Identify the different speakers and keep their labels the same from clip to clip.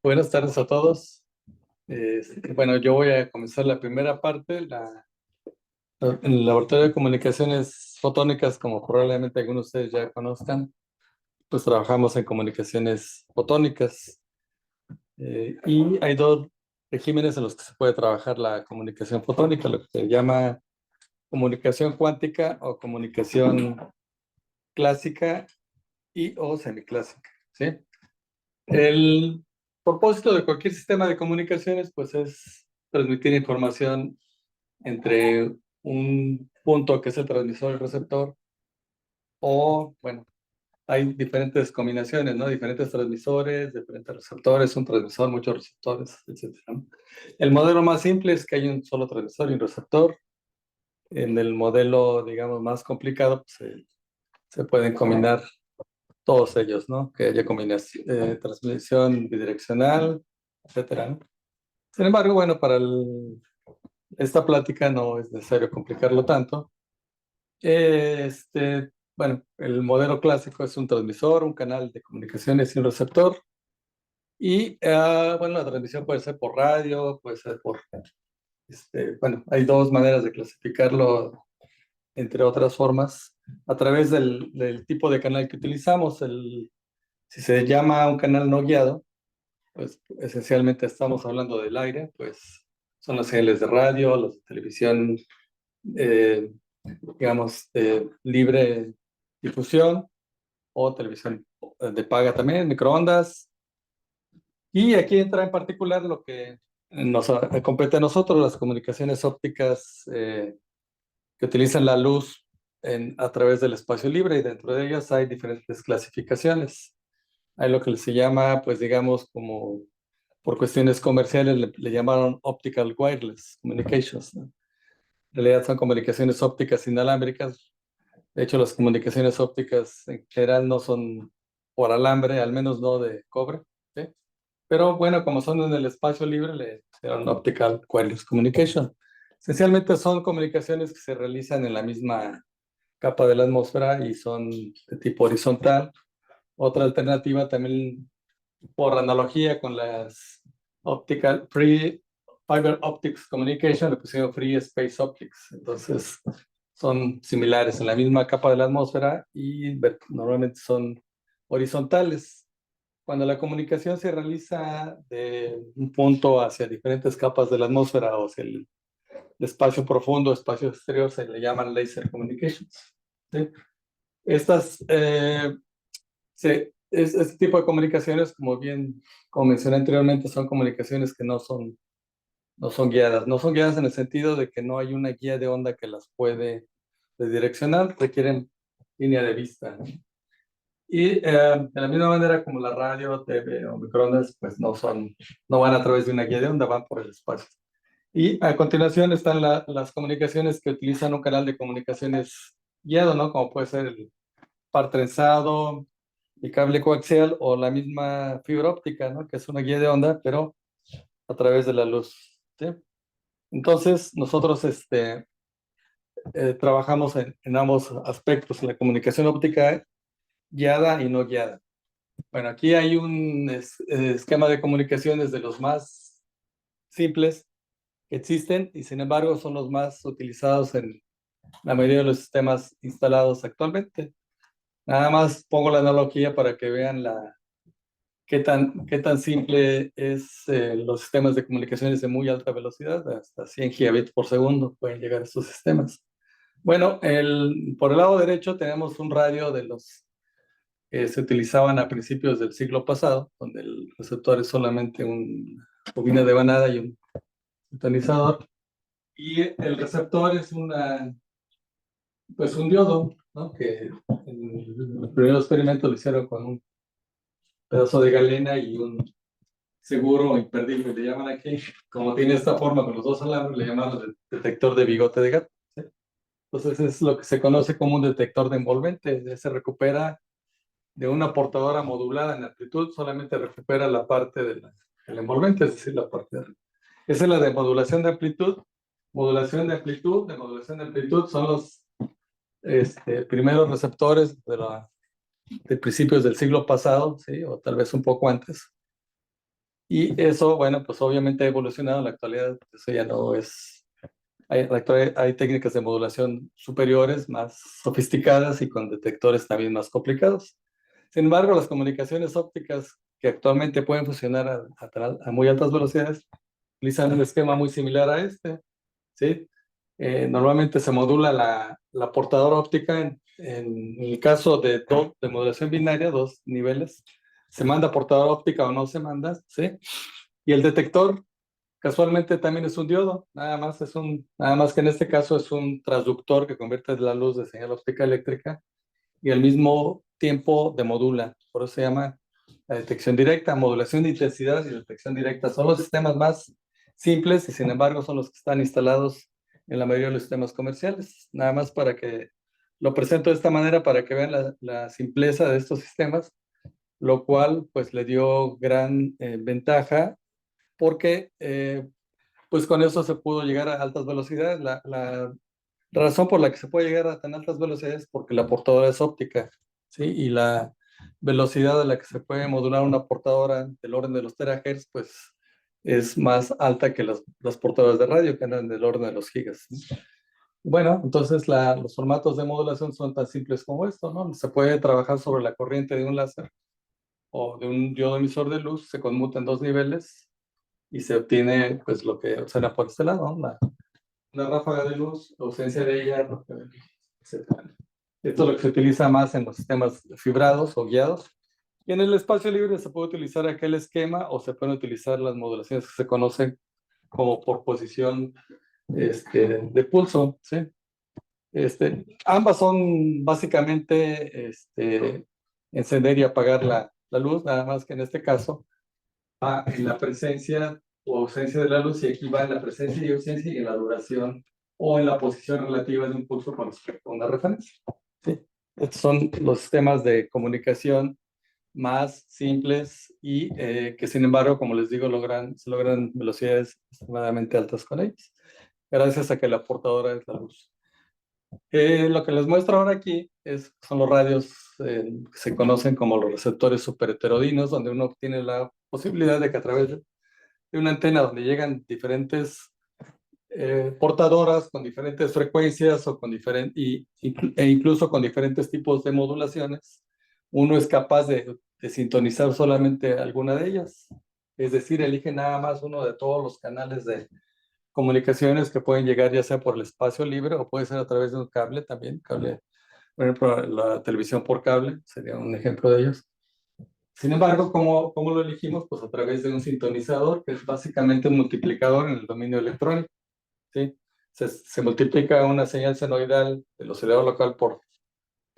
Speaker 1: Buenas tardes a todos. Bueno, yo voy a comenzar la primera parte, en el laboratorio de comunicaciones fotónicas, como probablemente algunos de ustedes ya conozcan, pues trabajamos en comunicaciones fotónicas y hay dos regímenes en los que se puede trabajar la comunicación fotónica, lo que se llama comunicación cuántica o comunicación clásica y o semiclásica, ¿sí? El propósito de cualquier sistema de comunicaciones, pues, es transmitir información entre un punto que es el transmisor y el receptor, o, bueno, hay diferentes combinaciones, ¿no? Diferentes transmisores, diferentes receptores, un transmisor, muchos receptores, etcétera, ¿no? El modelo más simple es que hay un solo transmisor y un receptor. En el modelo, digamos, más complicado, pues, se pueden combinar todos ellos, ¿no? Que haya combinación, transmisión bidireccional, etcétera, ¿no? Sin embargo, bueno, esta plática no es necesario complicarlo tanto. Bueno, el modelo clásico es un transmisor, un canal de comunicaciones y un receptor. Y, bueno, la transmisión puede ser por radio, puede ser bueno, hay dos maneras de clasificarlo, entre otras formas, a través del tipo de canal que utilizamos. Si se llama un canal no guiado, pues esencialmente estamos hablando del aire, pues son las señales de radio, las de televisión, eh, digamos, de libre difusión, o televisión de paga también, microondas. Y aquí entra en particular lo que nos compete a nosotros, las comunicaciones ópticas que utilizan la luz a través del espacio libre, y dentro de ellas hay diferentes clasificaciones. Hay lo que se llama, pues digamos, como por cuestiones comerciales le llamaron Optical Wireless Communications, ¿no? En realidad son comunicaciones ópticas inalámbricas. De hecho, las comunicaciones ópticas en general no son por alambre, al menos no de cobre, ¿sí? Pero bueno, como son en el espacio libre, le llaman Optical Wireless Communication. Esencialmente son comunicaciones que se realizan en la misma capa de la atmósfera y son de tipo horizontal. Otra alternativa también, por analogía con las Free Fiber Optics Communication, le pusieron Free Space Optics. Entonces, son similares en la misma capa de la atmósfera y normalmente son horizontales. Cuando la comunicación se realiza de un punto hacia diferentes capas de la atmósfera o hacia el espacio profundo, espacio exterior, se le llaman laser communications, ¿sí? Estas, este tipo de comunicaciones, como mencioné anteriormente, son comunicaciones que no son guiadas. No son guiadas en el sentido de que no hay una guía de onda que las puede redireccionar, requieren línea de vista, ¿no? Y de la misma manera como la radio, TV o microondas, pues no van a través de una guía de onda, van por el espacio. Y a continuación están las comunicaciones que utilizan un canal de comunicaciones guiado, ¿no? Como puede ser el par trenzado, el cable coaxial o la misma fibra óptica, ¿no? Que es una guía de onda, pero a través de la luz, ¿sí? Entonces, nosotros trabajamos en ambos aspectos, la comunicación óptica guiada y no guiada. Bueno, aquí hay un esquema de comunicaciones de los más simples que existen, y sin embargo son los más utilizados en la mayoría de los sistemas instalados actualmente. Nada más pongo la analogía para que vean qué tan simple es los sistemas de comunicaciones de muy alta velocidad. Hasta 100 gigabits por segundo pueden llegar a estos sistemas. Bueno, por el lado derecho tenemos un radio de los que se utilizaban a principios del siglo pasado, donde el receptor es solamente una bobina de vanada y un sintonizador. Y el receptor es pues un diodo, ¿no? Que en los primeros experimentos lo hicieron con un pedazo de galena y un seguro imperdible, le llaman aquí. Como tiene esta forma con los dos alambres, le llaman el detector de bigote de gato, ¿sí? Entonces es lo que se conoce como un detector de envolvente. Se recupera de una portadora modulada en amplitud, solamente recupera la parte del envolvente, es decir, la parte de arriba. Esa es la de modulación de amplitud. De modulación de amplitud son los primeros receptores de principios del siglo pasado, ¿sí? O tal vez un poco antes, Y eso, bueno, pues obviamente ha evolucionado. En la actualidad, eso ya no es. En la actualidad hay técnicas de modulación superiores, más sofisticadas y con detectores también más complicados. Sin embargo, las comunicaciones ópticas que actualmente pueden funcionar a muy altas velocidades utilizan un esquema muy similar a este, ¿sí? Normalmente se modula la portadora óptica en el caso de modulación binaria, dos niveles. Se manda portadora óptica o no se manda, ¿sí? Y el detector casualmente también es un diodo, nada más que en este caso es un transductor que convierte la luz de señal óptica eléctrica y al mismo tiempo demodula. Por eso se llama la detección directa, modulación de intensidad y detección directa. Son los sistemas más simples y sin embargo son los que están instalados en la mayoría de los sistemas comerciales. Nada más para que lo presento de esta manera para que vean la simpleza de estos sistemas, lo cual pues le dio gran ventaja porque pues con eso se pudo llegar a altas velocidades. La razón por la que se puede llegar a tan altas velocidades es porque la portadora es óptica, ¿sí? Y la velocidad a la que se puede modular una portadora del orden de los terahertz, pues es más alta que las portadoras de radio, que andan del orden de los gigas, ¿no? Bueno, entonces los formatos de modulación son tan simples como esto, ¿no? Se puede trabajar sobre la corriente de un láser o de un diodo emisor de luz, se conmuta en dos niveles y se obtiene pues lo que observa por este lado, ¿no? Una ráfaga de luz, ausencia de ella, etcétera. Esto es lo que se utiliza más en los sistemas fibrados o guiados. Y en el espacio libre se puede utilizar aquel esquema o se pueden utilizar las modulaciones que se conocen como por posición de pulso, ¿sí? Ambas son básicamente encender y apagar la luz, nada más que en este caso va en la presencia o ausencia de la luz y aquí va en la presencia y ausencia y en la duración o en la posición relativa de un pulso con respecto a una referencia. ¿Sí? Estos son los sistemas de comunicación más simples y que sin embargo, como les digo, se logran velocidades extremadamente altas con ellos, gracias a que la portadora es la luz. Lo que les muestro ahora aquí son los radios que se conocen como los receptores superheterodinos, donde uno obtiene la posibilidad de que a través de una antena donde llegan diferentes portadoras con diferentes frecuencias o con e incluso con diferentes tipos de modulaciones, uno es capaz de sintonizar solamente alguna de ellas. Es decir, elige nada más uno de todos los canales de comunicaciones que pueden llegar ya sea por el espacio libre o puede ser a través de un cable también, por ejemplo, la televisión por cable sería un ejemplo de ellos. Sin embargo, ¿cómo lo elegimos? Pues a través de un sintonizador, que es básicamente un multiplicador en el dominio electrónico, ¿sí? Se multiplica una señal senoidal del oscilador local por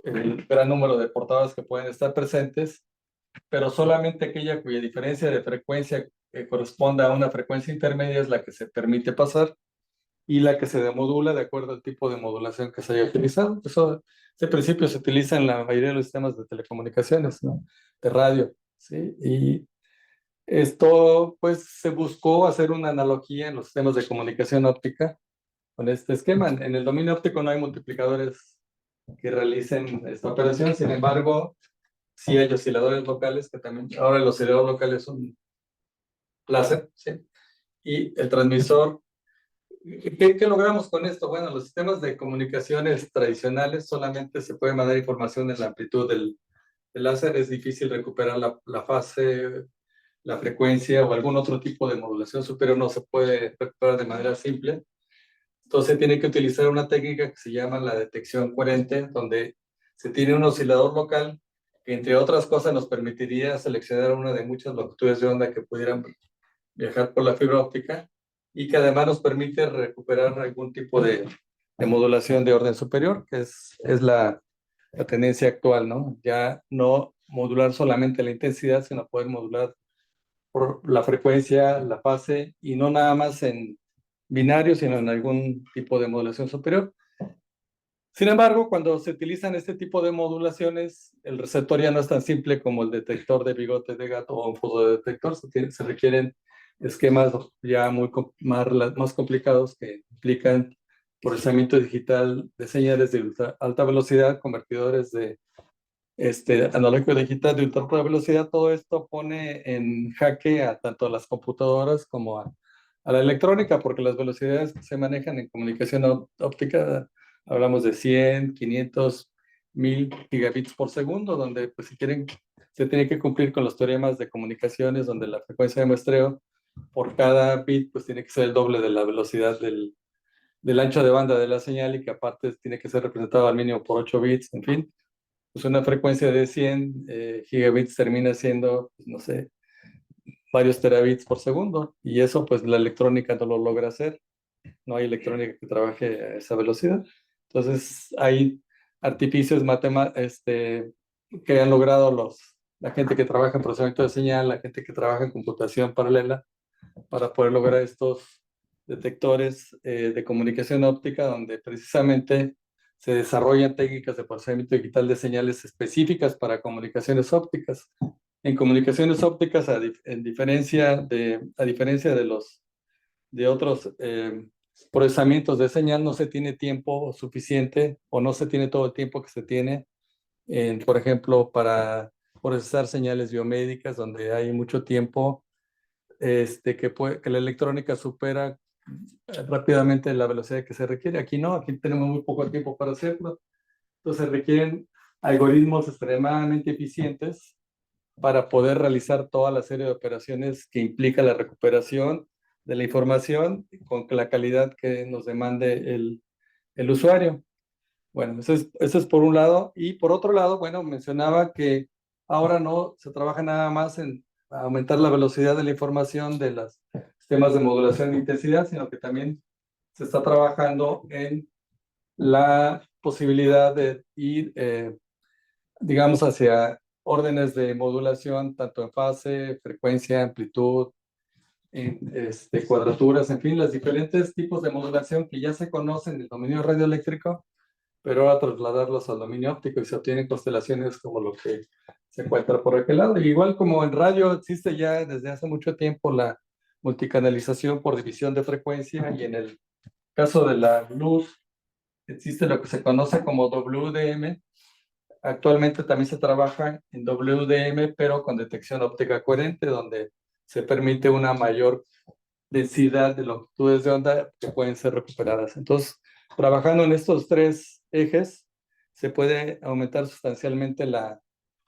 Speaker 1: el gran número de portadoras que pueden estar presentes, pero solamente aquella cuya diferencia de frecuencia corresponda a una frecuencia intermedia es la que se permite pasar y la que se demodula de acuerdo al tipo de modulación que se haya utilizado. Ese principio se utiliza en la mayoría de los sistemas de telecomunicaciones, ¿no? De radio, ¿sí? Y esto, pues, se buscó hacer una analogía en los sistemas de comunicación óptica con este esquema. En el dominio óptico no hay multiplicadores que realicen esta operación, sin embargo, sí hay osciladores locales, que también, ahora el oscilador local es un láser, ¿sí? Y el transmisor, ¿qué logramos con esto? Bueno, los sistemas de comunicaciones tradicionales solamente se puede mandar información en la amplitud del láser, es difícil recuperar la fase, la frecuencia o algún otro tipo de modulación superior, no se puede recuperar de manera simple. Entonces tiene que utilizar una técnica que se llama la detección coherente, donde se tiene un oscilador local que, entre otras cosas, nos permitiría seleccionar una de muchas longitudes de onda que pudieran viajar por la fibra óptica y que además nos permite recuperar algún tipo de modulación de orden superior, que es la tendencia actual, ¿no? Ya no modular solamente la intensidad, sino poder modular por la frecuencia, la fase y no nada más en binario, sino en algún tipo de modulación superior. Sin embargo, cuando se utilizan este tipo de modulaciones, el receptor ya no es tan simple como el detector de bigote de gato o un fotodetector. Se requieren esquemas ya más complicados que implican procesamiento digital de señales de alta velocidad, convertidores de analógico digital de ultra alta velocidad, todo esto pone en jaque a tanto a las computadoras como a la electrónica, porque las velocidades que se manejan en comunicación óptica, hablamos de 100, 500, 1000 gigabits por segundo, donde pues si quieren, se tiene que cumplir con los teoremas de comunicaciones, donde la frecuencia de muestreo por cada bit pues tiene que ser el doble de la velocidad del ancho de banda de la señal y que aparte tiene que ser representado al mínimo por 8 bits, en fin. Pues una frecuencia de 100 gigabits termina siendo, pues, no sé, varios terabits por segundo, y eso pues la electrónica no lo logra hacer, no hay electrónica que trabaje a esa velocidad. Entonces hay artificios que han logrado la gente que trabaja en procesamiento de señal, la gente que trabaja en computación paralela, para poder lograr estos detectores de comunicación óptica, donde precisamente se desarrollan técnicas de procesamiento digital de señales específicas para comunicaciones ópticas. En comunicaciones ópticas, a diferencia de otros procesamientos de señal, no se tiene tiempo suficiente o no se tiene todo el tiempo que se tiene, por ejemplo, para procesar señales biomédicas, donde hay mucho tiempo que la electrónica supera rápidamente la velocidad que se requiere. Aquí no, aquí tenemos muy poco tiempo para hacerlo. Entonces requieren algoritmos extremadamente eficientes para poder realizar toda la serie de operaciones que implica la recuperación de la información con la calidad que nos demande el usuario. Bueno, eso es por un lado. Y por otro lado, bueno, mencionaba que ahora no se trabaja nada más en aumentar la velocidad de la información de los sistemas de modulación de intensidad, sino que también se está trabajando en la posibilidad de ir, digamos, hacia órdenes de modulación, tanto en fase, frecuencia, amplitud, cuadraturas, en fin, los diferentes tipos de modulación que ya se conocen en el dominio radioeléctrico, pero ahora trasladarlos al dominio óptico y se obtienen constelaciones como lo que se encuentra por aquel lado. Y igual como en radio existe ya desde hace mucho tiempo la multicanalización por división de frecuencia, y en el caso de la luz existe lo que se conoce como WDM. Actualmente también se trabaja en WDM, pero con detección óptica coherente, donde se permite una mayor densidad de longitudes de onda que pueden ser recuperadas. Entonces, trabajando en estos tres ejes, se puede aumentar sustancialmente la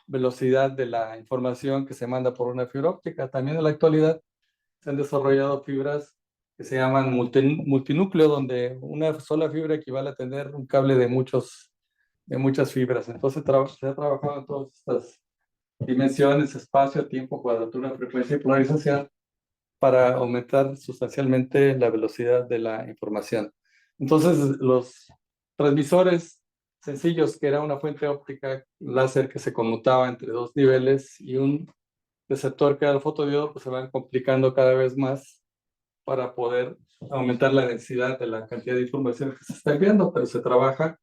Speaker 1: velocidad de la información que se manda por una fibra óptica. También en la actualidad se han desarrollado fibras que se llaman multinúcleo, donde una sola fibra equivale a tener un cable de muchas fibras. Entonces, se ha trabajado en todas estas dimensiones: espacio, tiempo, cuadratura, frecuencia y polarización, para aumentar sustancialmente la velocidad de la información. Entonces, los transmisores sencillos, que era una fuente óptica láser que se conmutaba entre dos niveles y un receptor que era el fotodiodo, pues se van complicando cada vez más para poder aumentar la densidad de la cantidad de información que se está enviando, pero se trabaja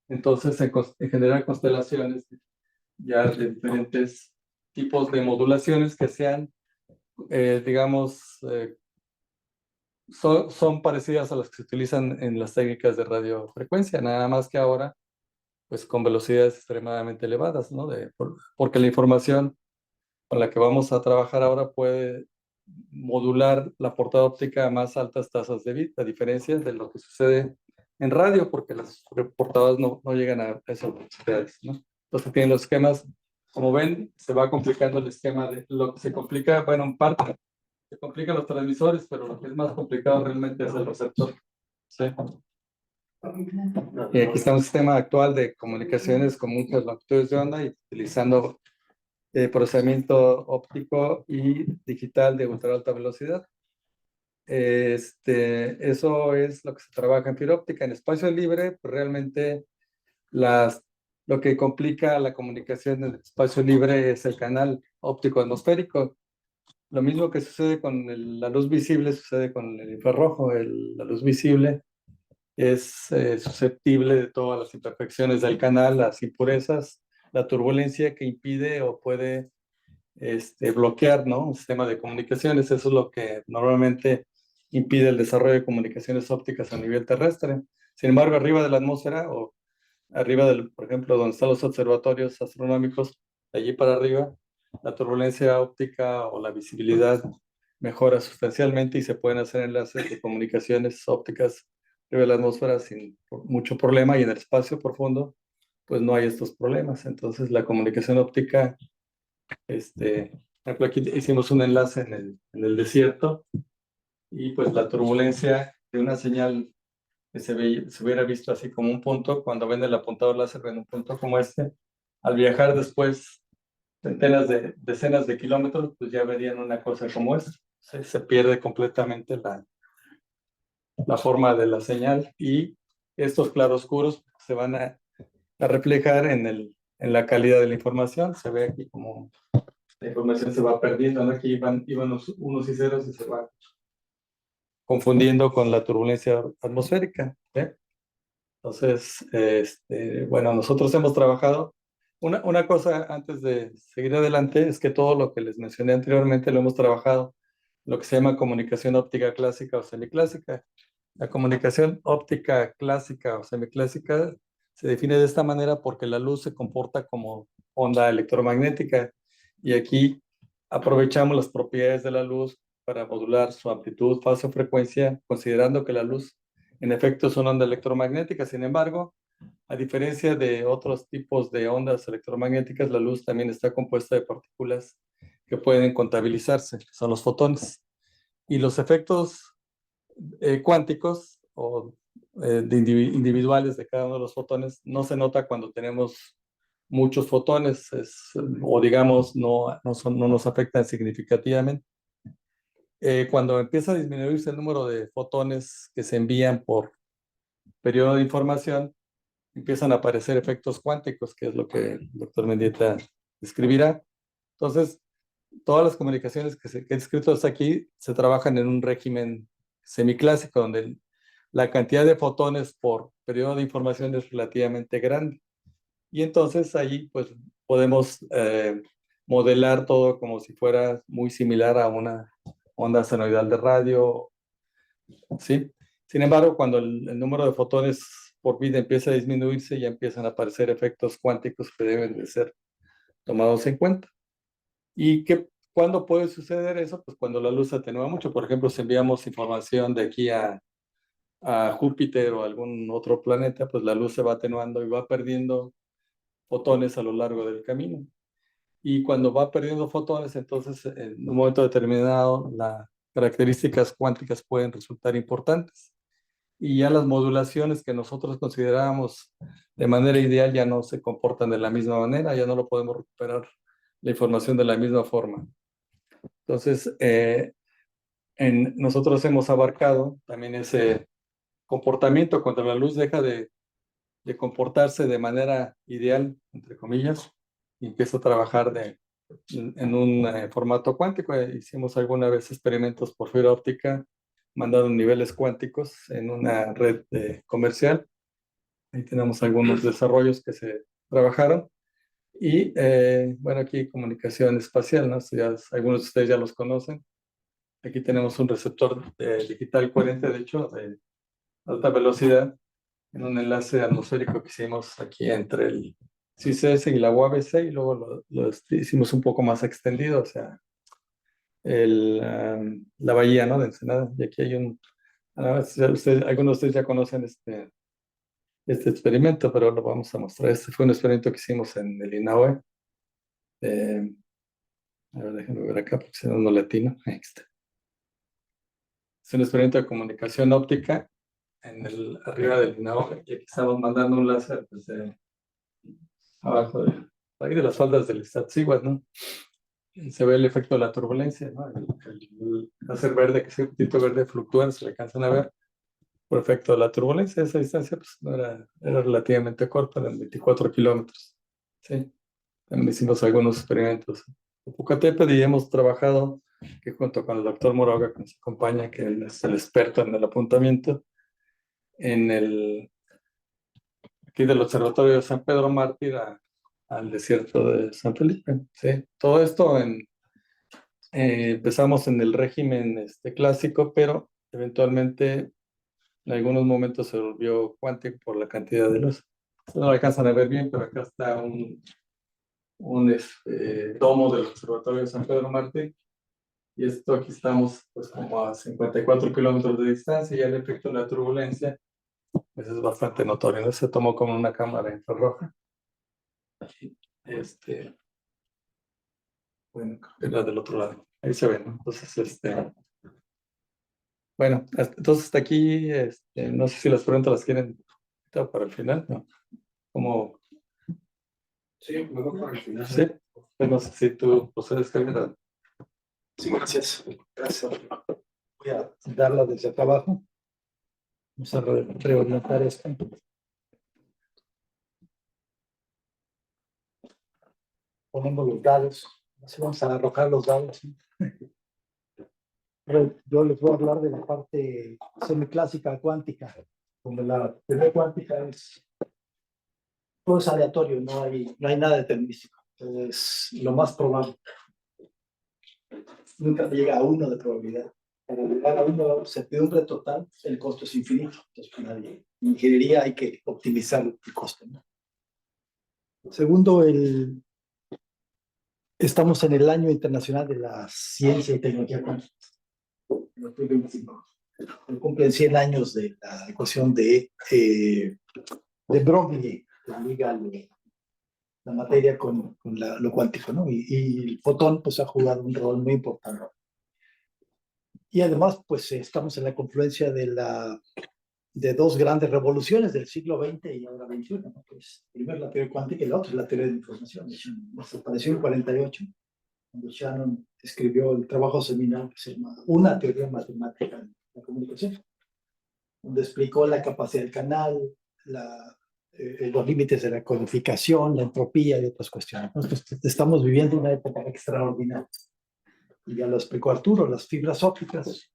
Speaker 1: entonces en generar constelaciones ya de diferentes tipos de modulaciones que sean, digamos, son parecidas a las que se utilizan en las técnicas de radiofrecuencia, nada más que ahora, pues con velocidades extremadamente elevadas, ¿no? Porque la información con la que vamos a trabajar ahora puede modular la portada óptica a más altas tasas de bit, a diferencia de lo que sucede en radio, porque las portadas no llegan a esas velocidades, ¿no? Entonces tienen los esquemas, como ven, se va complicando el esquema de lo que se complica, bueno, en parte se complican los transmisores, pero lo que es más complicado realmente es el receptor. ¿Sí? Y aquí está un sistema actual de comunicaciones con muchas longitudes de onda y utilizando procesamiento óptico y digital de ultra alta velocidad. Eso es lo que se trabaja en fibra óptica. En espacio libre, pues realmente lo que complica la comunicación en el espacio libre es el canal óptico atmosférico. Lo mismo que sucede con la luz visible, sucede con el infrarrojo. La luz visible es susceptible de todas las imperfecciones del canal, las impurezas, la turbulencia que impide o puede bloquear, ¿no?, un sistema de comunicaciones. Eso es lo que normalmente impide el desarrollo de comunicaciones ópticas a nivel terrestre. Sin embargo, arriba de la atmósfera o arriba del, por ejemplo, donde están los observatorios astronómicos, de allí para arriba, la turbulencia óptica o la visibilidad mejora sustancialmente y se pueden hacer enlaces de comunicaciones ópticas arriba de la atmósfera sin mucho problema, y en el espacio profundo pues no hay estos problemas. Entonces la comunicación óptica, por ejemplo, aquí hicimos un enlace en el desierto, y pues la turbulencia de una señal que se hubiera visto así como un punto, cuando ven el apuntador láser, ven un punto como este, al viajar después decenas de kilómetros, pues ya verían una cosa como esta. Se pierde completamente la forma de la señal, y estos claroscuros se van a reflejar en la calidad de la información. Se ve aquí como la información se va perdiendo, ¿no? Aquí iban los unos y ceros y se va confundiendo con la turbulencia atmosférica, ¿eh? Entonces, bueno, nosotros hemos trabajado. Una cosa antes de seguir adelante es que todo lo que les mencioné anteriormente lo hemos trabajado, lo que se llama comunicación óptica clásica o semiclásica. La comunicación óptica clásica o semiclásica se define de esta manera porque la luz se comporta como onda electromagnética, y aquí aprovechamos las propiedades de la luz para modular su amplitud, fase o frecuencia, considerando que la luz en efecto es una onda electromagnética. Sin embargo, a diferencia de otros tipos de ondas electromagnéticas, la luz también está compuesta de partículas que pueden contabilizarse, que son los fotones. Y los efectos cuánticos o individuales de cada uno de los fotones no se nota cuando tenemos muchos fotones, o digamos, no nos afectan significativamente. Cuando empieza a disminuirse el número de fotones que se envían por periodo de información, empiezan a aparecer efectos cuánticos, que es lo que el doctor Mendieta describirá. Entonces, todas las comunicaciones que he descrito hasta aquí se trabajan en un régimen semiclásico, donde la cantidad de fotones por periodo de información es relativamente grande. Y entonces ahí pues podemos modelar todo como si fuera muy similar a una onda senoidal de radio, ¿sí? Sin embargo, cuando el número de fotones por bit empieza a disminuirse, ya empiezan a aparecer efectos cuánticos que deben de ser tomados en cuenta. ¿Y cuándo puede suceder eso? Pues cuando la luz se atenúa mucho. Por ejemplo, si enviamos información de aquí a Júpiter o algún otro planeta, pues la luz se va atenuando y va perdiendo fotones a lo largo del camino. Y cuando va perdiendo fotones, entonces en un momento determinado las características cuánticas pueden resultar importantes. Y ya las modulaciones que nosotros considerábamos de manera ideal ya no se comportan de la misma manera, ya no lo podemos recuperar la información de la misma forma. Entonces, nosotros hemos abarcado también ese comportamiento cuando la luz deja de comportarse de manera ideal, entre comillas, y empieza a trabajar en un formato cuántico. Hicimos alguna vez experimentos por fibra óptica, mandaron niveles cuánticos en una red comercial. Ahí tenemos algunos desarrollos que se trabajaron. Y bueno, aquí comunicación espacial, ¿no? Algunos de ustedes ya los conocen. Aquí tenemos un receptor digital coherente, de hecho, de alta velocidad, en un enlace atmosférico que hicimos aquí entre el CICS y la UABC, y luego lo hicimos un poco más extendido, o sea, la bahía, ¿no? De Ensenada. Y aquí hay algunos de ustedes ya conocen este experimento, pero lo vamos a mostrar. Este fue un experimento que hicimos en el INAHUE. A ver, déjenme ver acá, porque si no, no latino. Ahí está. Es un experimento de comunicación óptica arriba del INAHUE, y aquí estamos mandando un láser desde abajo ahí de las faldas del Iztaccíhuatl, ¿no? Y se ve el efecto de la turbulencia, ¿no? El láser verde, que es el puntito verde fluctúa, se le alcanzan a ver por efecto de la turbulencia. Esa distancia pues, no era relativamente corta, eran 24 kilómetros. ¿Sí? También hicimos algunos experimentos en Popocatépetl, y hemos trabajado que junto con el doctor Moroga, que nos acompaña, que él es el experto en el apuntamiento, en aquí del Observatorio de San Pedro Mártir al desierto de San Felipe. ¿Sí? Todo esto empezamos en el régimen clásico, pero eventualmente en algunos momentos se volvió cuántico por la cantidad de luz. No lo alcanzan a ver bien, pero acá está un domo del Observatorio de San Pedro Mártir. Y esto aquí estamos pues como a 54 kilómetros de distancia y el efecto de la turbulencia pues es bastante notorio, ¿no? Se tomó con una cámara infrarroja. Este, bueno, era del otro lado. Ahí se ve, ¿no? Entonces, bueno, entonces hasta aquí, no sé si las preguntas las quieren para el final, ¿no? Como,
Speaker 2: Sí, mejor para el final.
Speaker 1: sí, pues no sé si tú procedes, Javier.
Speaker 2: Sí, gracias. Gracias. Voy a darla desde acá abajo. Vamos a reorientar esto. Ponemos los dados. Así vamos a arrojar los dados. Yo les voy a hablar de la parte semiclásica cuántica. Como la teoría cuántica es todo es aleatorio, no hay nada determinístico. Entonces, lo más probable. Nunca llega a 1 de probabilidad. Para llegar a 1 certidumbre total, el costo es infinito. Entonces, para la ingeniería hay que optimizar el costo, ¿no? Segundo, estamos en el Año Internacional de la Ciencia y Tecnología Cuántica. 2025. Cumplen 100 años de la ecuación de Broglie, que liga la materia con lo cuántico, ¿no? Y el fotón pues ha jugado un rol muy importante. Y además pues estamos en la confluencia de dos grandes revoluciones del siglo XX y ahora XXI, ¿no? Pues, primero la teoría cuántica y la otra es la teoría de la información. Nos apareció en 48, cuando Shannon escribió el trabajo seminal que se llama Una teoría matemática de la comunicación, donde explicó la capacidad del canal, los límites de la codificación, la entropía y otras cuestiones. Entonces, estamos viviendo una época extraordinaria. Y ya lo explicó Arturo, las fibras ópticas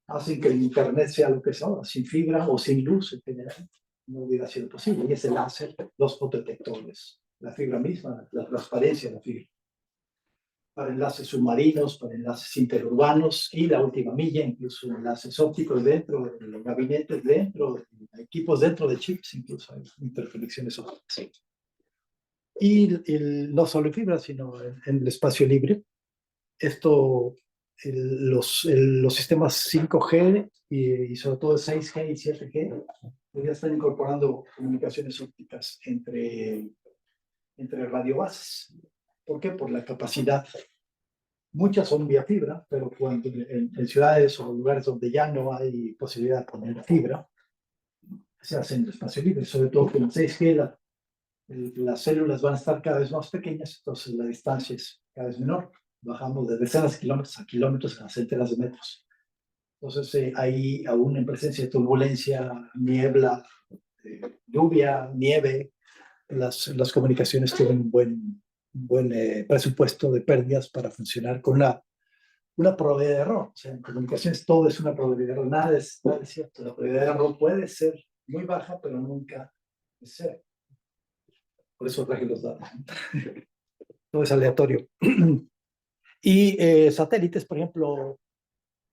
Speaker 2: hacen que el Internet sea lo que es ahora, sin fibra o sin luz en general. No hubiera sido posible. Y es el láser, los fotodetectores, la fibra misma, la transparencia de la fibra. Para enlaces submarinos, para enlaces interurbanos y la última milla, incluso enlaces ópticos dentro de los gabinetes, dentro de equipos, dentro de chips, incluso hay interconexiones ópticas. Y no solo en fibra, sino en el espacio libre. Esto, los sistemas 5G y sobre todo 6G y 7G ya están incorporando comunicaciones ópticas entre radiobases. ¿Por qué? Por la capacidad. Muchas son vía fibra, pero cuando en ciudades o lugares donde ya no hay posibilidad de poner fibra, se hace en el espacio libre, sobre todo con el 6G, las células van a estar cada vez más pequeñas, entonces la distancia es cada vez menor. Bajamos de decenas de kilómetros a kilómetros, a centenas de metros. Entonces hay aún en presencia de turbulencia, niebla, lluvia, nieve, las comunicaciones tienen un buen presupuesto de pérdidas para funcionar con una probabilidad de error. O sea, en comunicaciones todo es una probabilidad de error, nada es cierto. La probabilidad de error puede ser muy baja, pero nunca es cero. Por eso traje los datos. Todo es aleatorio. Y satélites, por ejemplo,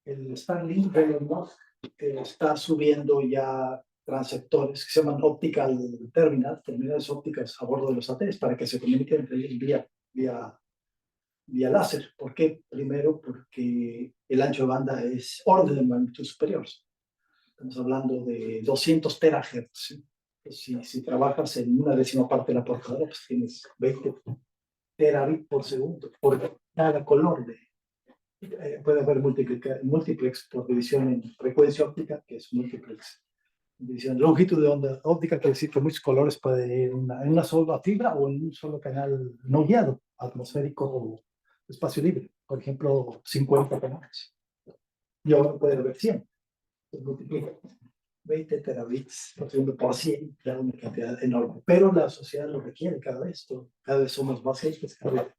Speaker 2: el Starlink de Elon Musk está subiendo ya transceptores que se llaman optical terminales ópticas a bordo de los satélites para que se comuniquen entre ellos vía láser. ¿Por qué? Primero, porque el ancho de banda es orden de magnitud superior. Estamos hablando de 200 terahertz. Si trabajas en una décima parte de la portadora, pues tienes 20 terabits por segundo por cada color puede haber múltiplex por división en frecuencia óptica, que es múltiplex. División longitud de onda óptica quiere decir que muchos colores pueden ir en una sola fibra o en un solo canal no guiado, atmosférico o espacio libre. Por ejemplo, 50 canales. Y ahora puede haber 100. Se multiplica 20 terabits por segundo por 100, da una cantidad enorme. Pero la sociedad lo requiere cada vez. Cada vez somos más gentes, cada vez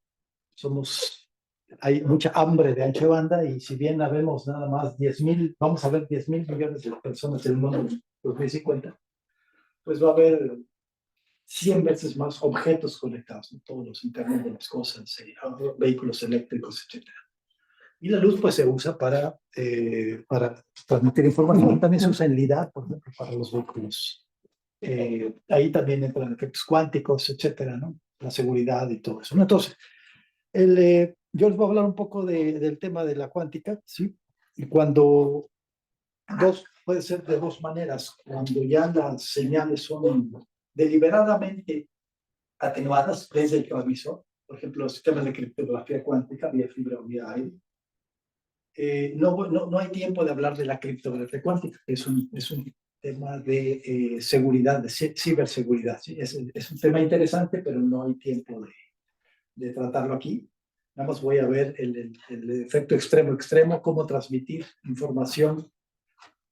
Speaker 2: hay mucha hambre de ancho de banda y si bien habemos nada más 10.000, vamos a ver 10.000 millones de personas en el mundo en 2050, pues va a haber 100 veces más objetos conectados, ¿no? Todos los internet de las cosas, vehículos eléctricos, etc. Y la luz pues se usa para transmitir información. También se usa en LIDAR, por ejemplo, para los vehículos ahí también entran efectos cuánticos, etcétera, ¿no? La seguridad y todo eso, ¿no? Entonces, yo les voy a hablar un poco del tema de la cuántica, ¿sí? Y cuando puede ser de dos maneras, cuando ya las señales son deliberadamente atenuadas desde el transmisor, por ejemplo, los sistemas de criptografía cuántica, vía fibra o vía aire. No hay tiempo de hablar de la criptografía cuántica, es un tema de seguridad, de ciberseguridad. ¿Sí? Es un tema interesante, pero no hay tiempo de tratarlo aquí. Nada más voy a ver el efecto extremo, cómo transmitir información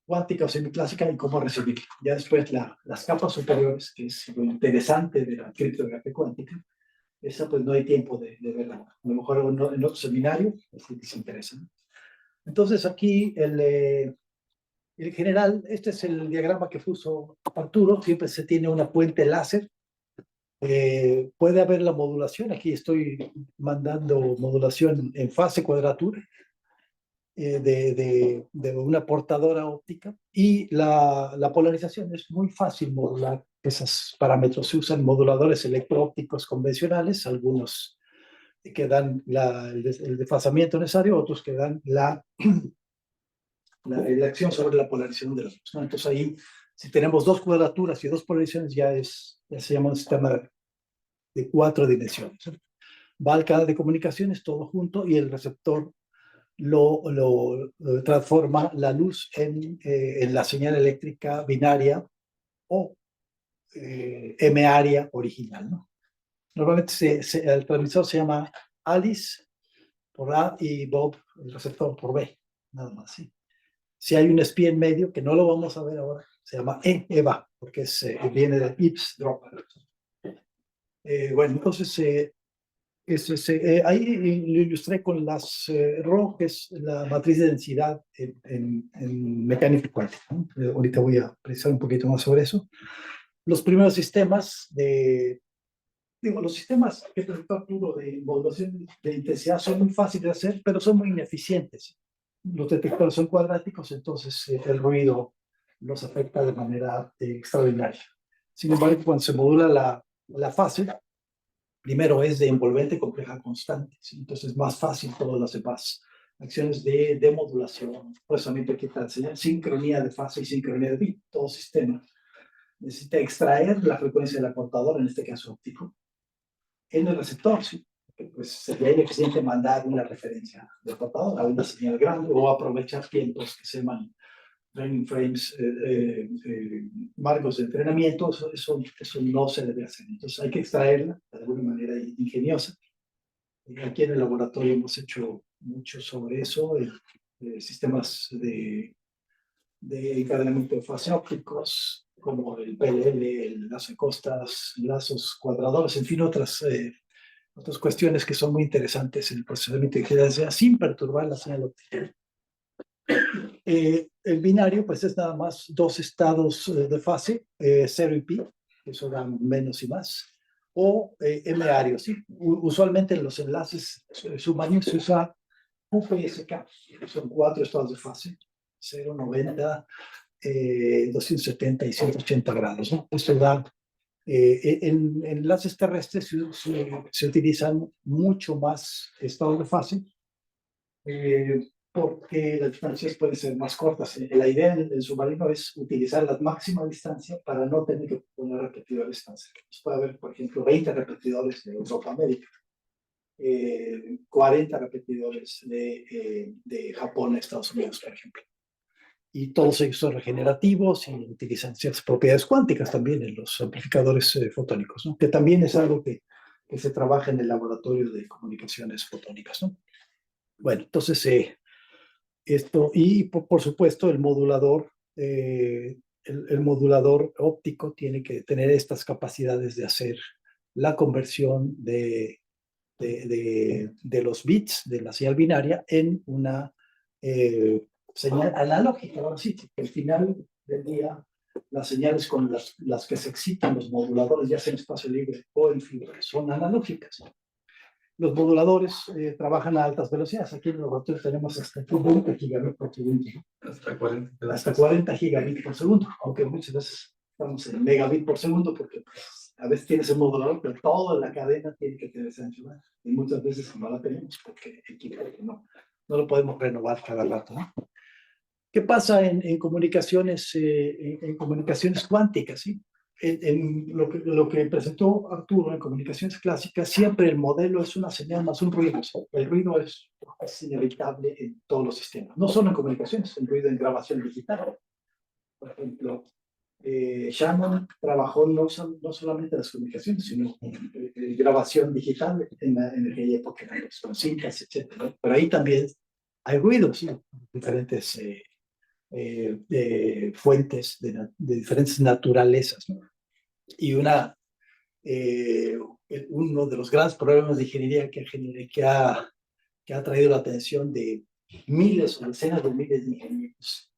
Speaker 2: cuántica o semiclásica y cómo recibirla. Ya después las capas superiores, que es lo interesante de la criptografía cuántica, esa pues no hay tiempo de verla. A lo mejor en otro seminario, así que se interesa. Entonces aquí en general, este es el diagrama que puso Arturo, siempre se tiene una puente láser. Puede haber la modulación, aquí estoy mandando modulación en fase cuadratura de una portadora óptica, y la polarización es muy fácil modular esos parámetros. Se usan moduladores electro-ópticos convencionales, algunos que dan el desfasamiento necesario, otros que dan la acción sobre la polarización de los dos, ¿no? Entonces ahí, si tenemos dos cuadraturas y dos polarizaciones, ya se llama un sistema de 4 dimensiones, ¿no? Va al canal de comunicaciones todo junto, y el receptor lo transforma la luz en la señal eléctrica binaria o M-área original, ¿no? Normalmente el transmisor se llama Alice por A y Bob, el receptor, por B, nada más, ¿sí? Si hay un espía en medio, que no lo vamos a ver ahora, se llama EVA, porque viene de eavesdropper. Bueno, entonces ahí lo ilustré con las Rho, que es la matriz de densidad en mecánica cuántica, ¿no? Ahorita voy a precisar un poquito más sobre eso. Los primeros sistemas los sistemas que presentó Arturo de modulación de intensidad son muy fáciles de hacer, pero son muy ineficientes. Los detectores son cuadráticos, entonces el ruido los afecta de manera extraordinaria. Sin embargo, cuando se modula la fase, primero es de envolvente compleja constante, ¿sí? Entonces es más fácil todas las demás acciones de modulación, procesamiento que tal, sincronía de fase y sincronía de bit. Todo sistema necesita extraer la frecuencia del portador, en este caso óptico, en el receptor, ¿sí? Pues sería ineficiente mandar una referencia del portador a una señal grande, o aprovechar tiempos que se llaman training frames, marcos de entrenamiento. Eso no se debe hacer. Entonces hay que extraerla de alguna manera ingeniosa. Aquí en el laboratorio hemos hecho mucho sobre eso, sistemas de encadenamiento de fase ópticos, como el PLL, el lazo de costas, lazos cuadradores, en fin, otras cuestiones que son muy interesantes en el procesamiento de ingeniería sin perturbar la señal óptica. El binario, pues es nada más dos estados de fase, 0 y pi, que eso da menos y más, o M-área, ¿sí? Usualmente en los enlaces submarinos se usa UPSK, son 4 estados de fase, 0, 90, 270 y 180 grados, ¿no? Esto da, en enlaces terrestres se utilizan mucho más estados de fase, porque las distancias pueden ser más cortas. La idea del submarino es utilizar la máxima distancia para no tener que poner repetidores de distancia. Puede haber, por ejemplo, 20 repetidores de Europa América, 40 repetidores de Japón a Estados Unidos, por ejemplo. Y todos ellos son regenerativos y utilizan ciertas propiedades cuánticas también en los amplificadores fotónicos, ¿no? Que también es algo que se trabaja en el laboratorio de comunicaciones fotónicas, ¿no? Bueno, entonces esto, y por supuesto el modulador óptico tiene que tener estas capacidades de hacer la conversión de los bits de la señal binaria en una señal analógica. Ahora sí, que al final del día las señales con las que se excitan los moduladores, ya sea en espacio libre o en fibra, son analógicas. Los moduladores trabajan a altas velocidades. Aquí en el laboratorio tenemos hasta 20 gigabits por segundo, ¿no?
Speaker 1: Hasta 40.
Speaker 2: Hasta 40 gigabits por segundo, aunque muchas veces estamos en megabit por segundo, porque pues, a veces tienes el modulador, pero toda la cadena tiene que tener ese ancho banda. Y muchas veces no la tenemos porque no lo podemos renovar cada rato, ¿no? ¿Qué pasa en comunicaciones, en comunicaciones cuánticas? ¿Sí? Lo que presentó Arturo en comunicaciones clásicas, siempre el modelo es una señal más un ruido. ¿Sí? El ruido es inevitable en todos los sistemas, no solo en comunicaciones, el ruido en grabación digital. Por ejemplo, Shannon trabajó no solamente en las comunicaciones, sino en grabación digital en aquella época, con cintas, etc. ¿No? Pero ahí también hay ruido, ¿sí? Diferentes fuentes de diferentes naturalezas, ¿no? Y uno de los grandes problemas de ingeniería que ha traído la atención de miles o decenas de miles de ingenieros,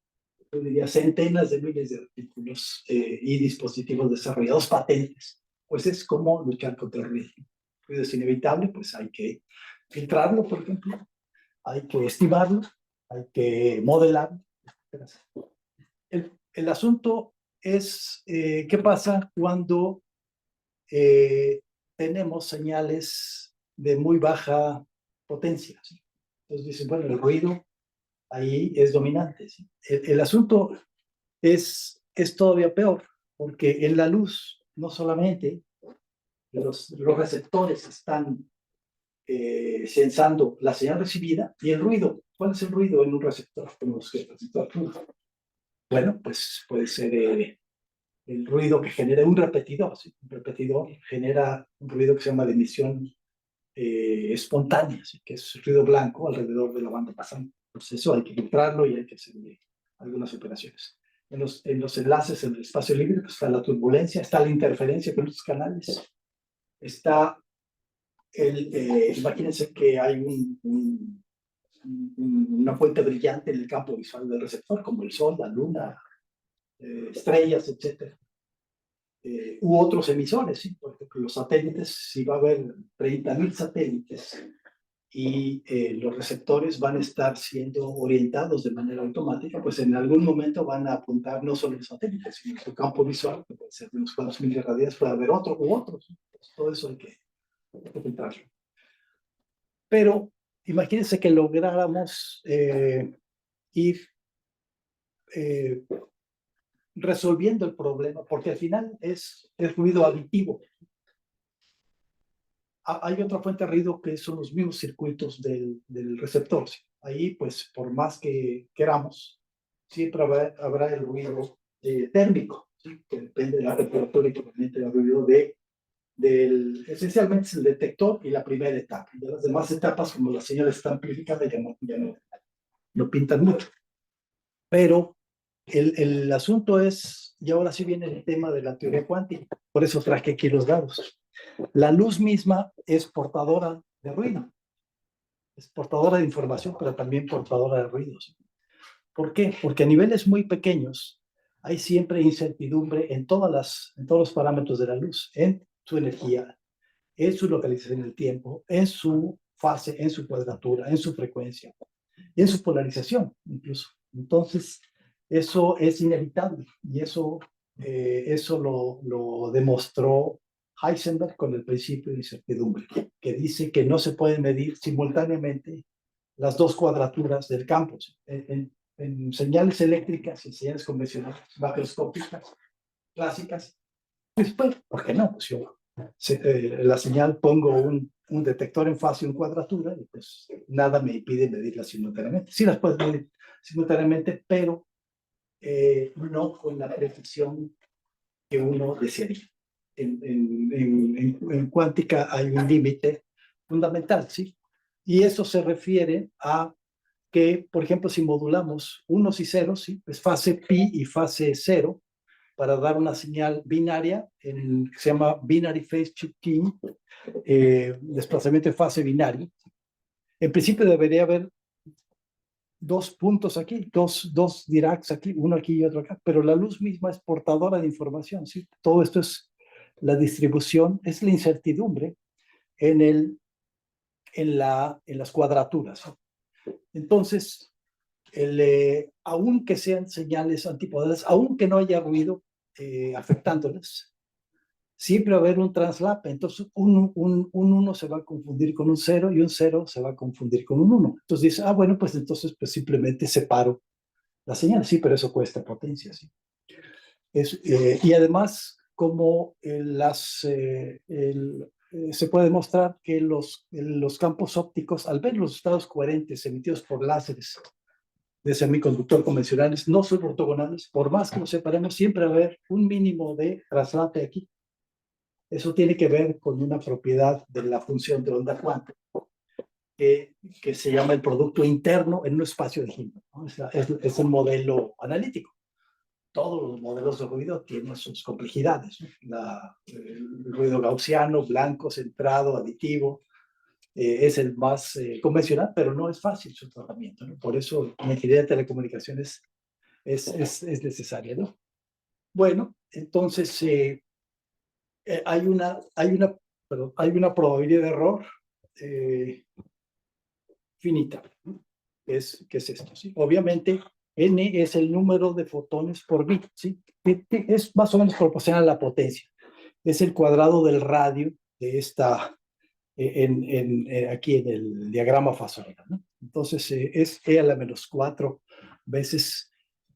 Speaker 2: yo diría centenas de miles de artículos y dispositivos desarrollados, patentes, pues es como luchar contra el ruido. El ruido es inevitable, pues hay que filtrarlo, por ejemplo, hay que estimarlo, hay que modelarlo. El asunto es qué pasa cuando tenemos señales de muy baja potencia, ¿sí? Entonces dicen, bueno, el ruido ahí es dominante, ¿sí? El asunto es todavía peor, porque en la luz no solamente los receptores están sensando la señal recibida y el ruido. ¿Cuál es el ruido en un receptor? Bueno, pues puede ser el ruido que genera un repetidor. ¿Sí? Un repetidor genera un ruido que se llama de emisión espontánea, ¿sí? Que es ruido blanco alrededor de la banda pasante. Pues eso hay que filtrarlo y hay que hacer algunas operaciones. En los enlaces en el espacio libre pues está la turbulencia, está la interferencia con los canales, está imagínense que hay una fuente brillante en el campo visual del receptor, como el sol, la luna, estrellas, etc. U otros emisores, ¿sí? Por ejemplo, los satélites, si va a haber 30.000 satélites y los receptores van a estar siendo orientados de manera automática, pues en algún momento van a apuntar no solo los satélites, sino su campo visual, que puede ser de unos cuantos miles de radianes, puede haber otro u otros. ¿Sí? Pues todo eso hay que filtrarlo. Pero imagínense que lográramos ir resolviendo el problema, porque al final es ruido aditivo. Hay otra fuente de ruido que son los mismos circuitos del receptor. ¿Sí? Ahí, pues, por más que queramos, siempre habrá el ruido térmico, ¿sí? Que depende de la temperatura y probablemente el ruido esencialmente es el detector y la primera etapa. Y las demás etapas, como la señal está amplificada, ya no pintan mucho. Pero el asunto es, y ahora sí viene el tema de la teoría cuántica, por eso traje aquí los dados. La luz misma es portadora de ruido, es portadora de información, pero también portadora de ruidos. ¿Por qué? Porque a niveles muy pequeños hay siempre incertidumbre en todos los parámetros de la luz, en su energía, en su localización en el tiempo, en su fase, en su cuadratura, en su frecuencia, en su polarización incluso. Entonces, eso es inevitable y eso lo demostró Heisenberg con el principio de incertidumbre, que dice que no se pueden medir simultáneamente las dos cuadraturas del campo. En señales eléctricas y señales convencionales, macroscópicas, clásicas, pues, ¿por qué no? Pues yo la señal pongo un detector en fase y en cuadratura y pues nada me impide medirlas simultáneamente. Sí las puedes medir simultáneamente, pero no con la precisión que uno desearía. En cuántica hay un límite fundamental, ¿sí? Y eso se refiere a que, por ejemplo, si modulamos unos y ceros, ¿sí? Es fase pi y fase cero, para dar una señal binaria, que se llama Binary Phase Shifting, desplazamiento de fase binario. En principio debería haber dos puntos aquí, dos Diracs aquí, uno aquí y otro acá, pero la luz misma es portadora de información, ¿sí? Todo esto es la distribución, es la incertidumbre en las cuadraturas. Entonces, aunque sean señales antipodales, aunque no haya ruido, afectándolas, siempre va a haber un traslape. Entonces, un 1 se va a confundir con un 0 y un 0 se va a confundir con un 1. Entonces dice, bueno, pues entonces pues simplemente separo la señal. Sí, pero eso cuesta potencia, sí. Y además, como se puede demostrar que los campos ópticos, al ver los estados coherentes emitidos por láseres de semiconductor convencionales, no son ortogonales, por más que los separemos, siempre va a haber un mínimo de traslape aquí. Eso tiene que ver con una propiedad de la función de onda cuántica que se llama el producto interno en un espacio de Hilbert, ¿no? Es un modelo analítico. Todos los modelos de ruido tienen sus complejidades, ¿no? El ruido gaussiano, blanco, centrado, aditivo, es el más convencional, pero no es fácil su tratamiento, ¿no? Por eso la ingeniería de telecomunicaciones es necesaria, ¿no? Bueno, entonces hay una probabilidad de error finita, ¿no? ¿Qué es esto? ¿Sí? Obviamente, n es el número de fotones por bit, ¿sí? Es más o menos proporcional a la potencia. Es el cuadrado del radio de esta, aquí en el diagrama fasoriano, ¿no? Entonces, es e a la menos 4 veces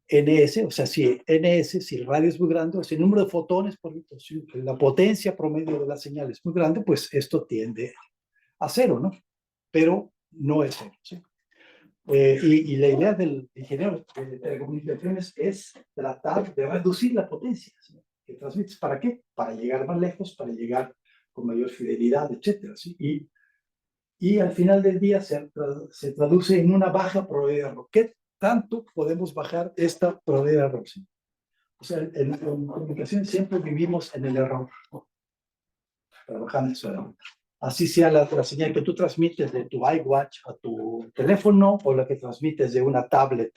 Speaker 2: ns, o sea, si ns, si el radio es muy grande, si el número de fotones por bit, si la potencia promedio de la señal es muy grande, pues esto tiende a 0, ¿no? Pero no es 0, ¿sí? Y la idea del ingeniero de telecomunicaciones es tratar de reducir la potencia, ¿sí?, que transmites. ¿Para qué? Para llegar más lejos, para llegar con mayor fidelidad, etcétera, ¿sí? Y al final del día se traduce en una baja probabilidad de error. ¿Qué tanto podemos bajar esta probabilidad de error? ¿Sí? O sea, en comunicación siempre vivimos en el error, ¿no? Trabajando en eso. Así sea la señal que tú transmites de tu iWatch a tu teléfono, o la que transmites de una tablet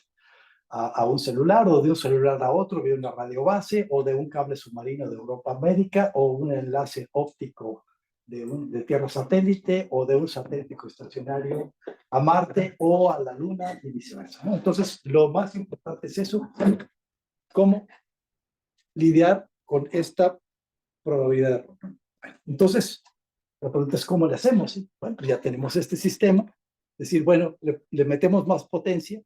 Speaker 2: a un celular, o de un celular a otro, de una radio base, o de un cable submarino de Europa a América, o un enlace óptico de tierra satélite, o de un satélite estacionario a Marte o a la Luna, y viceversa, ¿no? Entonces, lo más importante es eso, cómo lidiar con esta probabilidad de error. Entonces, la pregunta es cómo le hacemos, ¿sí? Bueno, pues ya tenemos este sistema, es decir, bueno, le metemos más potencia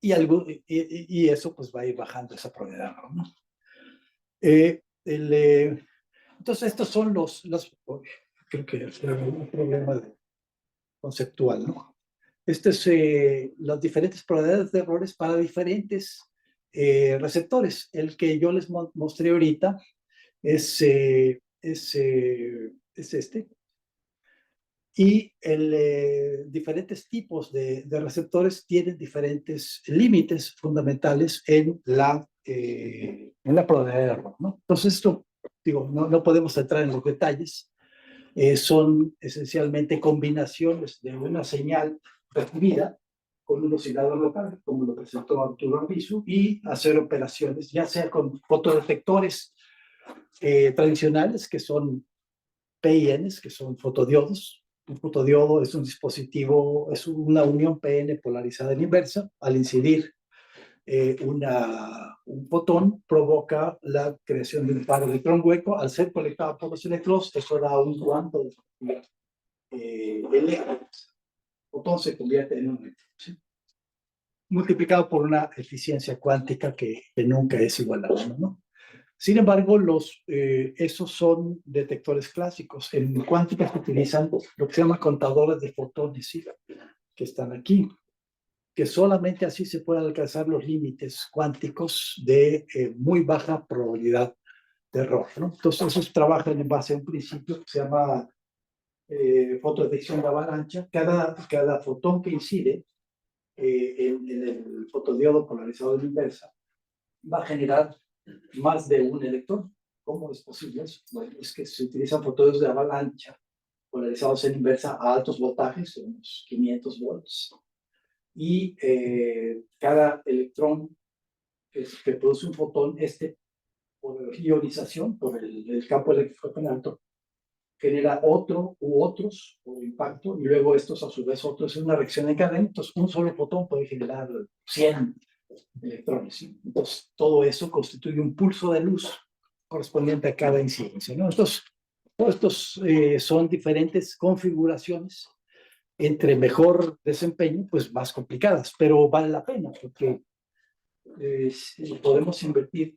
Speaker 2: y eso pues va a ir bajando esa probabilidad, ¿no? Entonces, estos son creo que es un problema conceptual, ¿no? Estas las diferentes probabilidades de errores para diferentes receptores. El que yo les mostré ahorita es este. Y diferentes tipos de receptores tienen diferentes límites fundamentales en la probabilidad de error, ¿no? Entonces, esto, digo, no podemos entrar en los detalles. Son esencialmente combinaciones de una señal recibida con un oscilador local, como lo presentó Arturo Arbizu, y hacer operaciones, ya sea con fotodetectores tradicionales, que son PINs, que son fotodiodos. Un fotodiodo es un dispositivo, es una unión PN polarizada en inversa. Al incidir un fotón, provoca la creación de un par de electrón hueco. Al ser conectado por los electrones, eso da un cuanto de electrones. El fotón se convierte en un electrón, ¿sí?, multiplicado por una eficiencia cuántica que nunca es igual a 1, ¿no? Sin embargo, esos son detectores clásicos. En cuántica se utilizan lo que se llama contadores de fotones, ¿sí?, que están aquí, que solamente así se pueden alcanzar los límites cuánticos de muy baja probabilidad de error, ¿no? Entonces, esos trabajan en base a un principio que se llama fotodetección de avalancha. Cada fotón que incide en el fotodiodo polarizado en inversa va a generar más de un electrón. ¿Cómo es posible eso? Bueno, es que se utilizan fotones de avalancha polarizados en inversa a altos voltajes, unos 500 volts, y cada electrón que produce un fotón, por ionización, por el campo eléctrico tan alto, genera otro u otros por impacto, y luego estos a su vez otros, es una reacción en cadena. Entonces un solo fotón puede generar 100 electrones, ¿sí? Entonces, todo eso constituye un pulso de luz correspondiente a cada incidencia, ¿no? Entonces, todos estos son diferentes configuraciones. Entre mejor desempeño, pues más complicadas, pero vale la pena porque si podemos invertir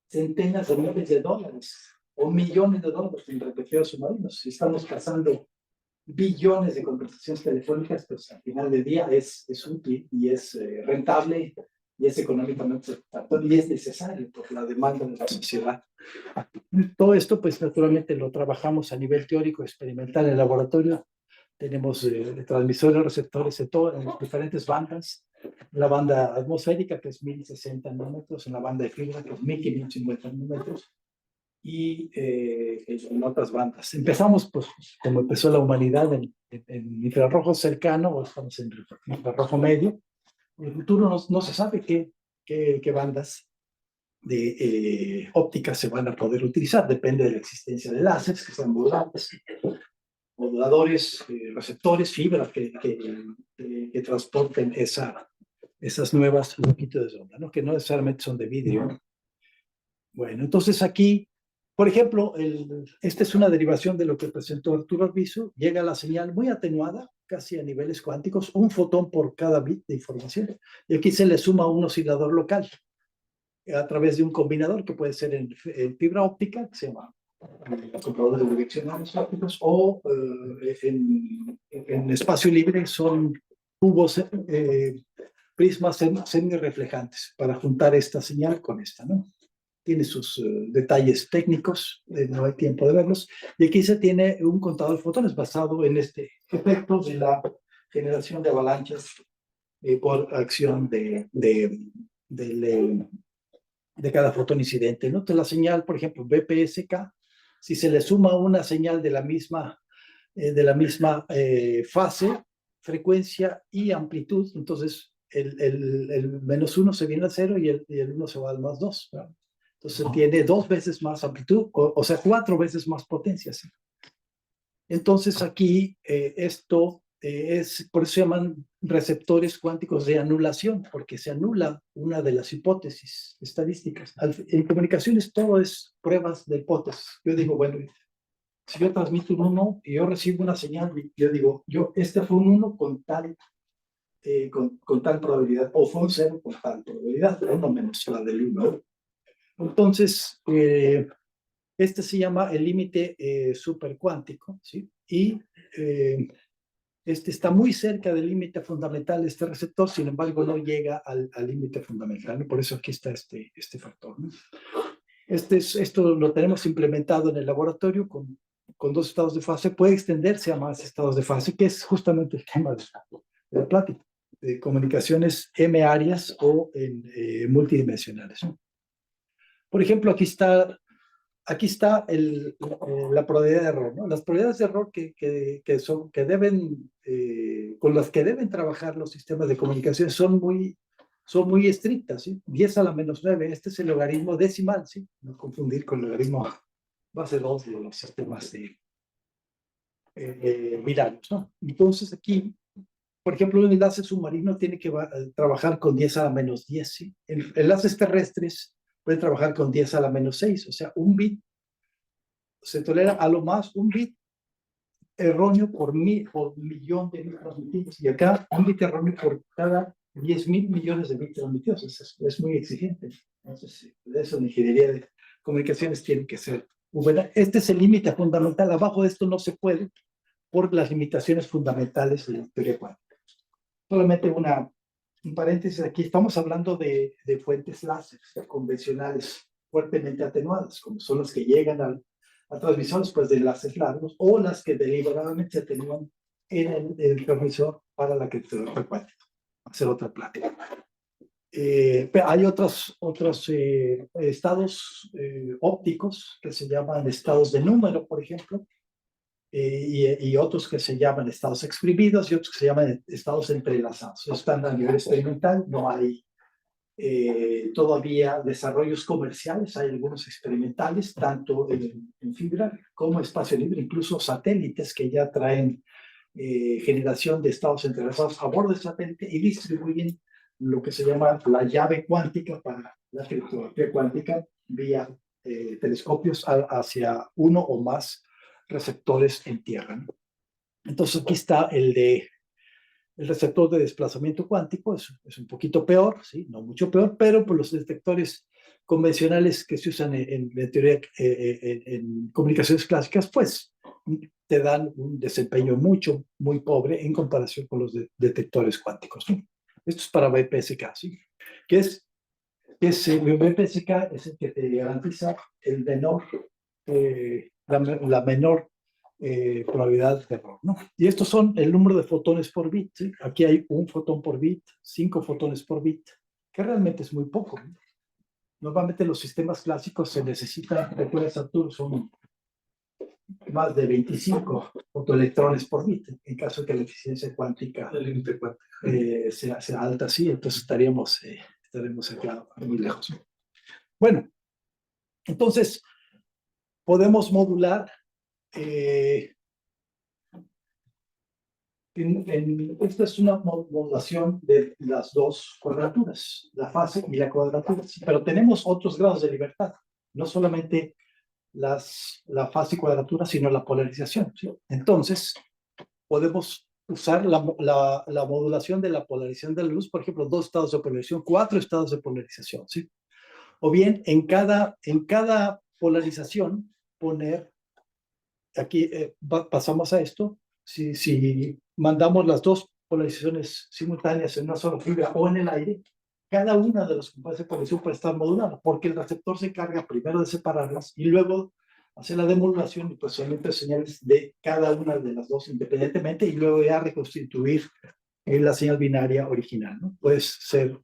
Speaker 2: centenas de miles de dólares o millones de dólares en refugios submarinos. Si estamos cazando billones de conversaciones telefónicas, pues al final del día es útil y es rentable y es económicamente satisfactorio y es necesario por la demanda de la sociedad. Todo esto, pues naturalmente lo trabajamos a nivel teórico, experimental en el laboratorio. Tenemos transmisores, receptores en diferentes bandas. La banda atmosférica, que es 1060 nanómetros, en la banda de fibra, que es 1550 nanómetros, y en otras bandas. Empezamos, pues, como empezó la humanidad, en infrarrojo cercano, o estamos en infrarrojo medio. En el futuro no se sabe qué bandas de ópticas se van a poder utilizar, depende de la existencia de láseres que sean modulantes, moduladores, receptores, fibras que transporten esas nuevas longitudes de onda, ¿no? Que no necesariamente son de vidrio. Bueno, entonces aquí, por ejemplo, esta es una derivación de lo que presentó Arturo Arbizu. Llega la señal muy atenuada, casi a niveles cuánticos, un fotón por cada bit de información. Y aquí se le suma un oscilador local a través de un combinador que puede ser en fibra óptica, que se llama compradores direccionales ópticos, o en espacio libre son tubos, prismas semi-reflejantes para juntar esta señal con esta, ¿no? Tiene sus detalles técnicos, no hay tiempo de verlos, y aquí se tiene un contador de fotones basado en este efecto de la generación de avalanchas por acción de cada fotón incidente, ¿no? Entonces la señal, por ejemplo, BPSK, si se le suma una señal de la misma fase, frecuencia y amplitud, entonces el -1 se viene al 0 y el 1 se va al +2, ¿no? Entonces tiene 2 veces más amplitud, o sea, 4 veces más potencia, ¿sí? Entonces aquí por eso se llaman receptores cuánticos de anulación, porque se anula una de las hipótesis estadísticas. En comunicaciones todo es pruebas de hipótesis. Yo digo, bueno, si yo transmito un 1 y yo recibo una señal, yo digo, este fue un 1 con tal probabilidad, o fue un 0 con tal probabilidad, 1 menos la del 1. Entonces, este se llama el límite supercuántico, ¿sí? Y este está muy cerca del límite fundamental de este receptor, sin embargo no llega al límite fundamental, ¿no? Por eso aquí está este factor, ¿no? Esto lo tenemos implementado en el laboratorio con 2 estados de fase, puede extenderse a más estados de fase, que es justamente el tema de la plática, de comunicaciones M-áreas o multidimensionales, ¿no? Por ejemplo, aquí está la probabilidad de error, ¿no? Las probabilidades de error con las que deben trabajar los sistemas de comunicación son muy estrictas, ¿sí? 10 a la -9, este es el logaritmo decimal, ¿sí? No confundir con el logaritmo base 2 de los sistemas binarios, ¿no? Entonces aquí, por ejemplo, un enlace submarino tiene que trabajar con 10 a la -10, ¿sí? Enlaces terrestres pueden trabajar con 10 a la -6, o sea, un bit se tolera a lo más un bit erróneo por millón de bits transmitidos, y acá un bit erróneo por cada 10.000 millones de bits transmitidos. Es muy exigente. Entonces, eso en ingeniería de comunicaciones tiene que ser buena. Este es el límite fundamental. Abajo de esto no se puede por las limitaciones fundamentales de la teoría cuántica. Solamente un paréntesis aquí. Estamos hablando de fuentes láser convencionales fuertemente atenuadas, como son las que llegan a transmisores pues, de enlaces largos, o las que deliberadamente se atenúan en el transmisor para la que te cuántica. Hacer otra plática. Hay otros estados ópticos que se llaman estados de número, por ejemplo, y otros que se llaman estados exprimidos y otros que se llaman estados entrelazados. Están a nivel experimental, no hay todavía desarrollos comerciales, hay algunos experimentales, tanto en fibra como espacio libre, incluso satélites que ya traen generación de estados entrelazados a bordo del satélite y distribuyen lo que se llama la llave cuántica para la criptografía cuántica vía telescopios hacia uno o más receptores en tierra, ¿no? Entonces aquí está el receptor de desplazamiento cuántico, es un poquito peor, ¿sí? No mucho peor, pero por los detectores convencionales que se usan en teoría, en comunicaciones clásicas, pues te dan un desempeño muy pobre en comparación con los detectores cuánticos, ¿sí? Esto es para BPSK, ¿sí? Que es BPSK es el que te garantiza el menor, la menor probabilidad de error, ¿no? Y estos son el número de fotones por bit, ¿sí? Aquí hay un fotón por bit, 5 fotones por bit, que realmente es muy poco, ¿no? Normalmente los sistemas clásicos se necesitan, recuerda Arturo, son más de 25 fotoelectrones por bit, en caso de que la eficiencia cuántica sea alta, sí, entonces estaremos acá muy lejos. Bueno, entonces podemos modular esta es una modulación de las dos cuadraturas, la fase y la cuadratura, pero tenemos otros grados de libertad, no solamente la fase y cuadratura, sino la polarización, ¿sí? Entonces, podemos usar la modulación de la polarización de la luz, por ejemplo, 2 estados de polarización, 4 estados de polarización, ¿sí? O bien, en cada polarización, poner, aquí pasamos a esto, si mandamos las dos polarizaciones simultáneas en una sola fibra o en el aire, cada una de las componentes de polarización puede estar modulada, porque el receptor se encarga primero de separarlas y luego hacer la demodulación y pues solamente señales de cada una de las dos independientemente y luego ya reconstituir la señal binaria original, ¿no? Puede ser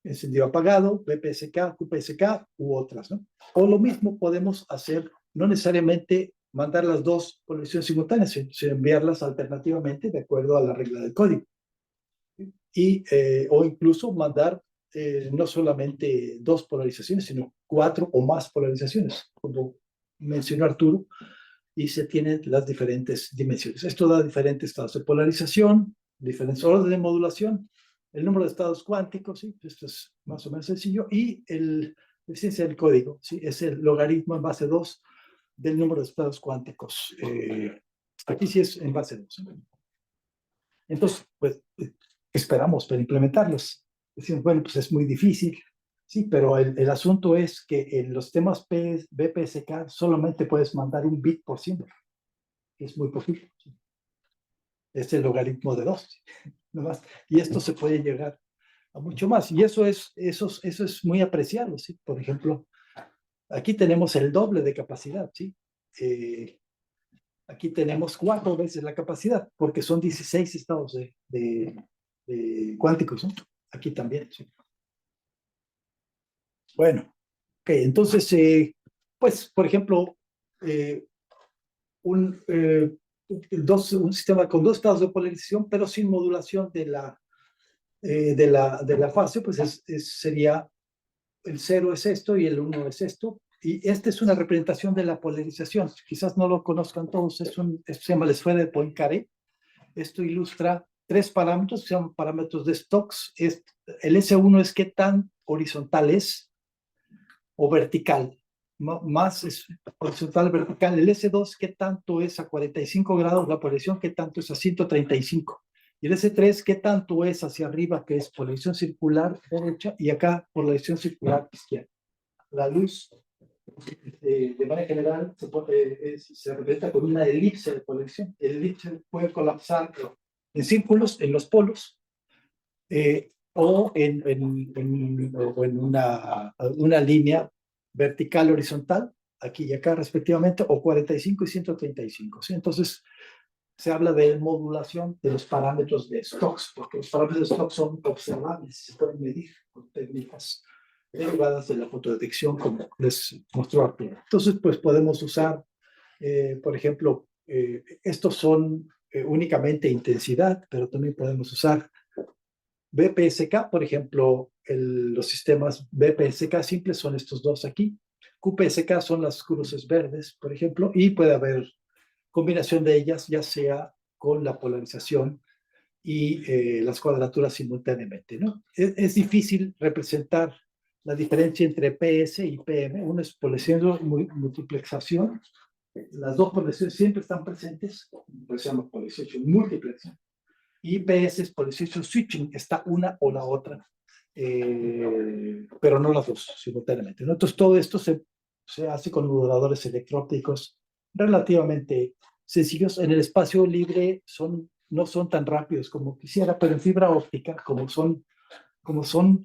Speaker 2: encendido apagado, BPSK, QPSK u otras, ¿no? O lo mismo podemos hacer, no necesariamente mandar las dos polarizaciones simultáneas, sino enviarlas alternativamente de acuerdo a la regla del código. Y, o incluso mandar no solamente 2 polarizaciones, sino 4 o más polarizaciones, como mencionó Arturo, y se tienen las diferentes dimensiones. Esto da diferentes estados de polarización, diferentes órdenes de modulación, el número de estados cuánticos, ¿sí? Esto es más o menos sencillo, y la eficiencia del código, ¿sí? Es el logaritmo en base 2 del número de estados cuánticos. Aquí sí es en base 2. Entonces, pues, esperamos para implementarlos. Decimos, bueno, pues es muy difícil, sí, pero el asunto es que en los temas BPSK solamente puedes mandar un bit por símbolo. Es muy poquito. ¿Sí? Es el logaritmo de 2, ¿sí? Nomás. Y esto se puede llegar a mucho más. Y eso es muy apreciado, ¿sí? Por ejemplo, aquí tenemos el doble de capacidad, ¿sí? Aquí tenemos 4 veces la capacidad, porque son 16 estados de cuánticos, ¿no? Aquí también, ¿sí? Bueno, ok, entonces, pues, por ejemplo, un sistema con 2 estados de polarización, pero sin modulación de la fase, pues sería el 0 es esto y el 1 es esto. Y esta es una representación de la polarización. Quizás no lo conozcan todos, se llama la esfera de Poincaré. Esto ilustra 3 parámetros, que son parámetros de Stokes. El S1 es qué tan horizontal es o vertical. Más es horizontal vertical. El S2, qué tanto es a 45 grados la polarización, qué tanto es a 135. Y el S3, qué tanto es hacia arriba, que es polarización circular derecha, y acá polarización circular izquierda. La luz, de manera general, se representa con una elipse de polarización. El elipse puede colapsar en círculos, en los polos, o en una línea vertical horizontal, aquí y acá respectivamente, o 45 y 135. ¿Sí? Entonces, se habla de modulación de los parámetros de Stokes, porque los parámetros de Stokes son observables, se pueden medir con técnicas derivadas de la fotodetección, como les mostró Arturo. Entonces, pues podemos usar, por ejemplo, estos son únicamente intensidad, pero también podemos usar BPSK, por ejemplo, los sistemas BPSK simples son estos dos aquí. QPSK son las cruces verdes, por ejemplo, y puede haber combinación de ellas, ya sea con la polarización y las cuadraturas simultáneamente, ¿no? Es difícil representar la diferencia entre PS y PM. Uno es polarización multiplexación. Las dos polarizaciones siempre están presentes, por eso se llama polarización multiplexación. Y PS es polarización switching, está una o la otra, pero no las dos simultáneamente, ¿no? Entonces todo esto se hace con moduladores electrónicos relativamente sencillos. En el espacio libre no son tan rápidos como quisiera, pero en fibra óptica, como son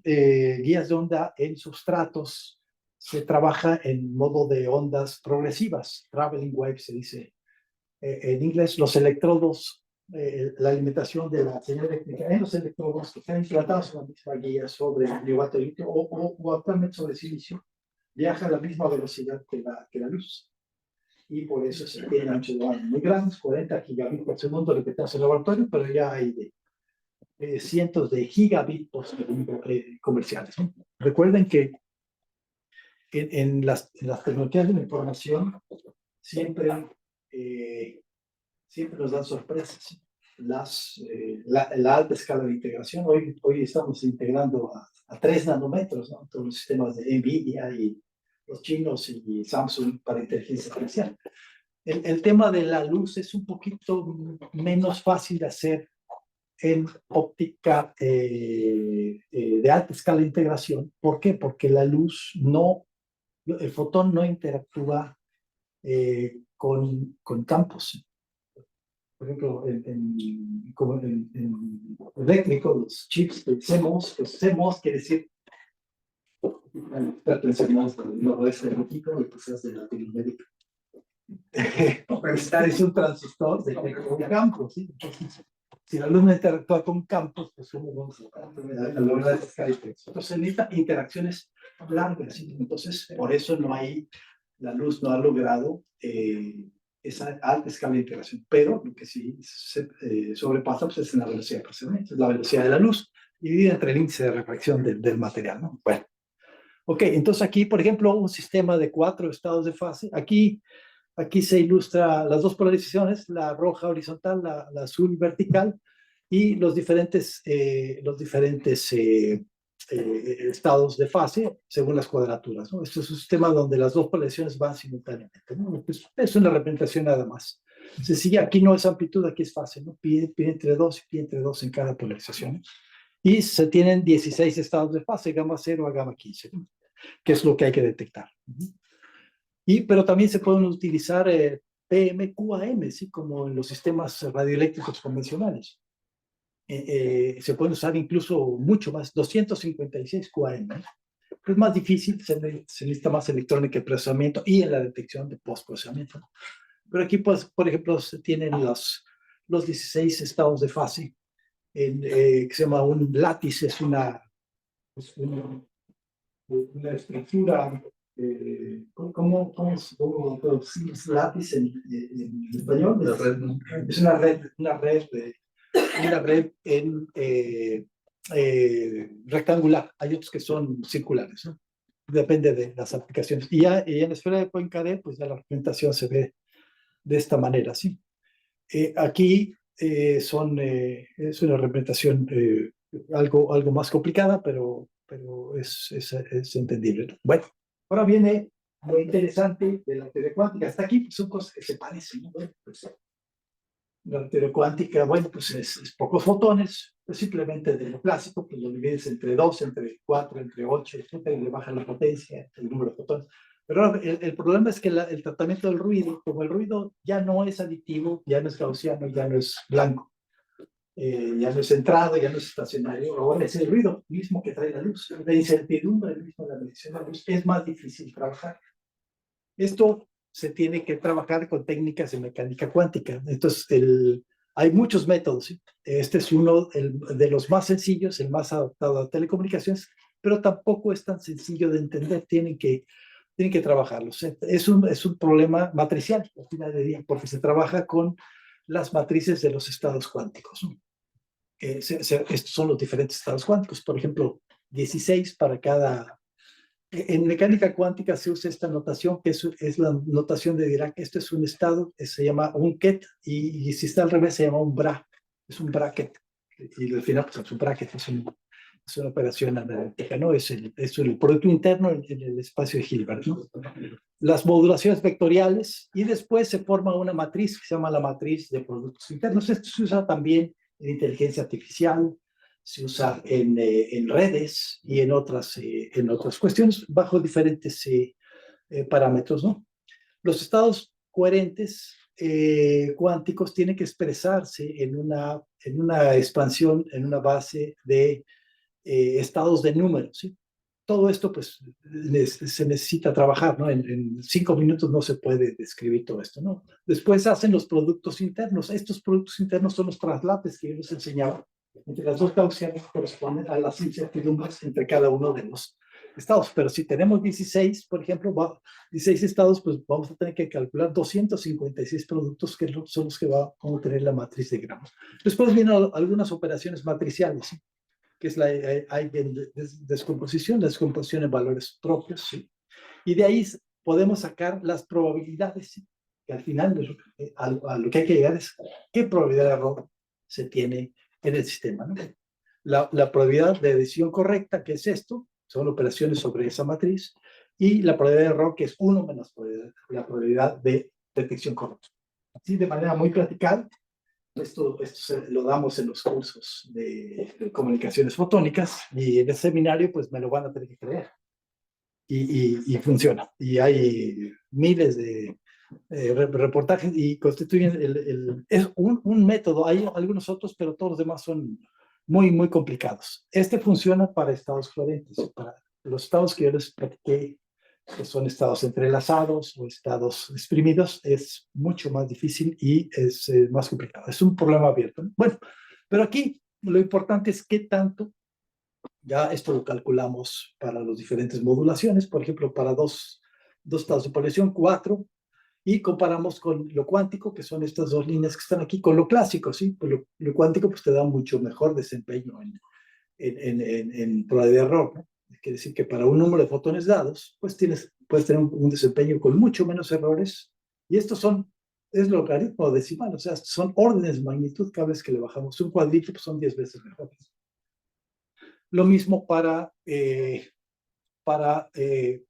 Speaker 2: guías de onda en sustratos, se trabaja en modo de ondas progresivas, traveling waves se dice en inglés. Los electrodos, la alimentación de la señal eléctrica en los electrodos que están implantados en la misma guía sobre niobate de litio o actualmente sobre silicio, viaja a la misma velocidad que la luz. Y por eso se tiene anchos de banda muy grandes, 40 gigabits por segundo, lo que está en el laboratorio, pero ya hay cientos de gigabits por segundo comerciales, ¿no? Recuerden que en las tecnologías de la información siempre, siempre nos dan sorpresas. La alta escala de integración, hoy estamos integrando a 3 nanómetros, ¿no? Todos los sistemas de NVIDIA y los chinos y Samsung para inteligencia artificial. El tema de la luz es un poquito menos fácil de hacer en óptica de alta escala de integración. ¿Por qué? Porque la luz el fotón no interactúa con campos. Por ejemplo, como en eléctrico, los chips de CMOS, pues CMOS quiere decir CMOS no es eléctrico y pues es de Latinoamérica. Es un transistor de campos, ¿sí? Entonces, si la luz no interactúa con campos, pues ¿cómo vamos a lograr esa característica? Entonces se necesitan interacciones largas, ¿sí? Entonces por eso la luz no ha logrado esa alta escala de integración, pero lo que sí se sobrepasa pues, es en la velocidad de procesamiento, es la velocidad de la luz, dividida entre el índice de refracción del material, ¿no? Bueno, ok, entonces aquí, por ejemplo, un sistema de 4 estados de fase. Aquí se ilustra las dos polarizaciones, la roja horizontal, la azul vertical, y los diferentes estados de fase según las cuadraturas, ¿no? Este es un sistema donde las dos polarizaciones van simultáneamente, ¿no? Pues es una representación nada más. Sencilla, aquí no es amplitud, aquí es fase, ¿no? Pi entre 2 y pi entre 2 en cada polarización. Y se tienen 16 estados de fase, gamma 0 a gamma 15, ¿no? Que es lo que hay que detectar. Pero también se pueden utilizar PM, QAM, ¿sí? Como en los sistemas radioeléctricos convencionales. Se pueden usar incluso mucho más, 256 QAM. Es más difícil, se necesita más electrónica de procesamiento y en la detección de postprocesamiento. Pero aquí, pues, por ejemplo, se tienen los 16 estados de fase, que se llama un látice, es una estructura. ¿Cómo traducimos lápiz en español? Es una red rectangular. Hay otros que son circulares, ¿no? Depende de las aplicaciones. Y en la esfera de Poincaré, pues ya la representación se ve de esta manera, ¿sí? Aquí es una representación algo más complicada, pero es entendible, ¿no? Bueno, ahora viene lo interesante de la teoría cuántica. Hasta aquí pues, son cosas que se parecen, ¿no? Bueno, pues, la teoría cuántica, bueno, pues es pocos fotones, pues simplemente de lo clásico, pues lo divides entre 2, entre 4, entre 8, etcétera, y le bajas la potencia, el número de fotones. Pero el problema es que el tratamiento del ruido, como el ruido ya no es aditivo, ya no es gaussiano, ya no es blanco, ya no es centrado, ya no es estacionario, ahora es el ruido mismo que trae la luz, la incertidumbre mismo de la medición de la luz, es más difícil trabajar. Esto se tiene que trabajar con técnicas de mecánica cuántica. Entonces, hay muchos métodos, ¿sí? Este es uno de los más sencillos, el más adaptado a telecomunicaciones, pero tampoco es tan sencillo de entender, tienen que trabajarlos. Es un problema matricial, al final del día, porque se trabaja con las matrices de los estados cuánticos, ¿no? Estos son los diferentes estados cuánticos, por ejemplo, 16 para cada. En mecánica cuántica se usa esta notación, que es la notación de Dirac. Esto es un estado, se llama un ket, y si está al revés se llama un bra, es un bracket. Y al final, pues un bracket es una operación analítica, ¿no? Es el producto interno en el espacio de Hilbert, ¿no? Las modulaciones vectoriales y después se forma una matriz que se llama la matriz de productos internos. Esto se usa también en inteligencia artificial, se usa en redes y en otras cuestiones bajo diferentes parámetros, ¿no? Los estados coherentes cuánticos tienen que expresarse en una expansión, en una base de estados de números, ¿sí? Todo esto, pues, se necesita trabajar, ¿no? En 5 minutos no se puede describir todo esto, ¿no? Después hacen los productos internos. Estos productos internos son los traslapes que yo les enseñaba. Entre las dos gaussianas corresponden a las incertidumbres entre cada uno de los estados. Pero si tenemos 16, por ejemplo, 16 estados, pues vamos a tener que calcular 256 productos que son los que va a tener la matriz de gramos. Después vienen algunas operaciones matriciales, ¿sí? Que es la descomposición en valores propios, ¿sí? Y de ahí podemos sacar las probabilidades, ¿sí? Que al final a lo que hay que llegar es qué probabilidad de error se tiene en el sistema, ¿no? La probabilidad de decisión correcta, que es esto, son operaciones sobre esa matriz, y la probabilidad de error, que es 1 menos la probabilidad de detección correcta. Así, de manera muy practical, esto lo damos en los cursos de comunicaciones fotónicas, y en el seminario pues me lo van a tener que creer. Y funciona. Y hay miles de reportajes y constituyen es un método. Hay algunos otros, pero todos los demás son muy, muy complicados. Este funciona para estados coherentes. Para los estados que yo les platiqué, que son estados entrelazados o estados exprimidos, es mucho más difícil y es más complicado. Es un problema abierto, ¿no? Bueno, pero aquí lo importante es qué tanto, ya esto lo calculamos para las diferentes modulaciones, por ejemplo, para dos estados de polarización, 4, y comparamos con lo cuántico, que son estas dos líneas que están aquí, con lo clásico, ¿sí? Pues lo cuántico pues te da mucho mejor desempeño en probabilidad de error, ¿no? Quiere decir que para un número de fotones dados, pues puedes tener un desempeño con mucho menos errores, y estos es logaritmo decimal, o sea, son órdenes de magnitud cada vez que le bajamos un cuadrito, pues son 10 veces mejores. Lo mismo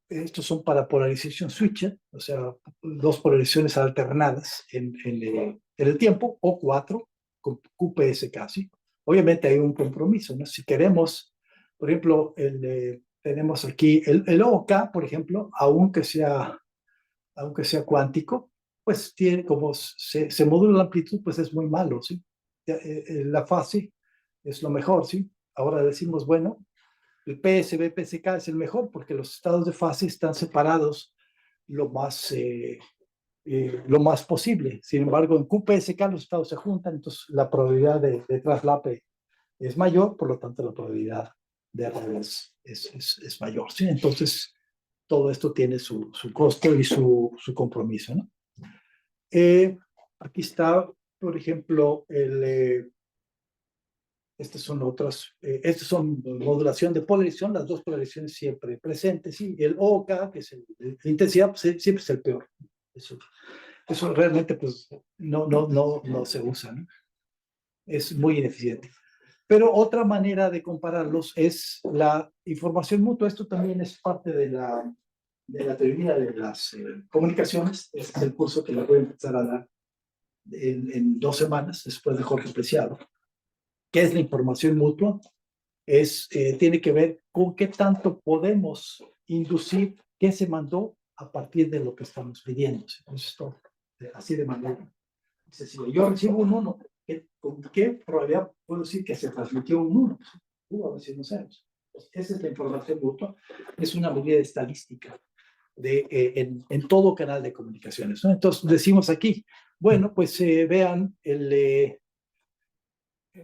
Speaker 2: estos son para polarización switcher, o sea, dos polarizaciones alternadas en el tiempo, o 4 con QPSK, ¿sí? Obviamente hay un compromiso, ¿no? Si queremos, por ejemplo, tenemos aquí el OK, por ejemplo, aunque sea cuántico, pues tiene, como se modula la amplitud, pues es muy malo, ¿sí? La fase es lo mejor, ¿sí? Ahora decimos, bueno, el PSB, PSK es el mejor porque los estados de fase están separados lo más posible. Sin embargo, en QPSK los estados se juntan, entonces la probabilidad de traslape es mayor, por lo tanto la probabilidad de error es mayor, ¿sí? Entonces, todo esto tiene su costo y su compromiso, ¿no? Aquí está, por ejemplo, estas son modulación de polarización, las dos polarizaciones siempre presentes, ¿sí? El OK, que es la intensidad, pues, siempre es el peor. Eso realmente pues no se usa, ¿no? Es muy ineficiente. Pero otra manera de compararlos es la información mutua. Esto también es parte de la teoría de las comunicaciones. Este es el curso que le voy a empezar a dar en 2 semanas, después de Jorge Preciado. ¿Qué es la información mutua? Tiene que ver con qué tanto podemos inducir qué se mandó a partir de lo que estamos pidiendo. Entonces, así de manera sencilla. Yo recibo un 1. ¿Con qué probabilidad puedo decir que se transmitió un 1? A veces no sabemos. Esa es la información mutua. Es una medida estadística en todo canal de comunicaciones, ¿no? Entonces, decimos aquí, bueno, pues vean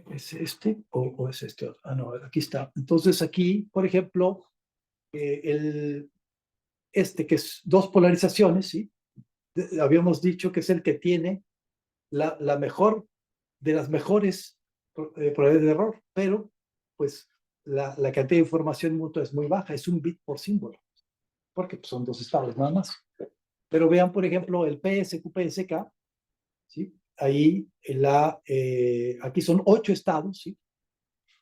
Speaker 2: ¿es este o es este otro? Ah, no, aquí está. Entonces aquí, por ejemplo, que es dos polarizaciones, ¿sí? Habíamos dicho que es el que tiene la mejor de las mejores probabilidades de error, pero pues la cantidad de información mutua es muy baja, es un bit por símbolo, porque pues, son 2 estados nada más. Pero vean, por ejemplo, el PSQ-PSK, ¿sí? Ahí aquí son 8 estados, ¿sí?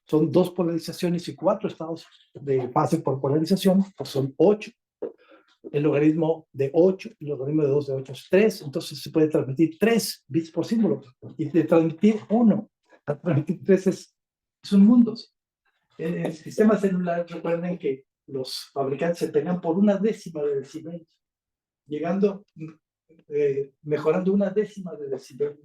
Speaker 2: son 2 polarizaciones y 4 estados de fase por polarización, pues son 8. El logaritmo de 8, el logaritmo de 2 de 8 es 3, entonces se puede transmitir 3 bits por símbolo, y de transmitir 1 a transmitir 3 es un mundo. En el sistema celular, recuerden que los fabricantes se pelean por una décima de decibel, llegando, mejorando una décima de decibel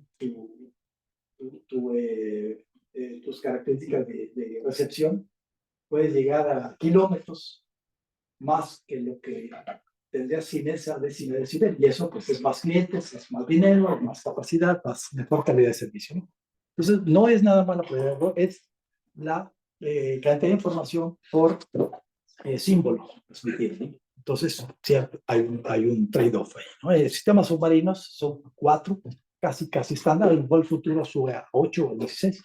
Speaker 2: tus características de recepción, puedes llegar a kilómetros más que lo que tendrías sin esa décima de decibel, y eso pues es más clientes, es más dinero, más capacidad, más mejor calidad de servicio, ¿no? Entonces no es nada más la prueba de error, es la cantidad de información por símbolo transmitido, ¿no? Entonces sí, hay un trade-off ahí, ¿no? Sistemas submarinos son 4, casi estándar, igual el futuro sube a 8 o 16,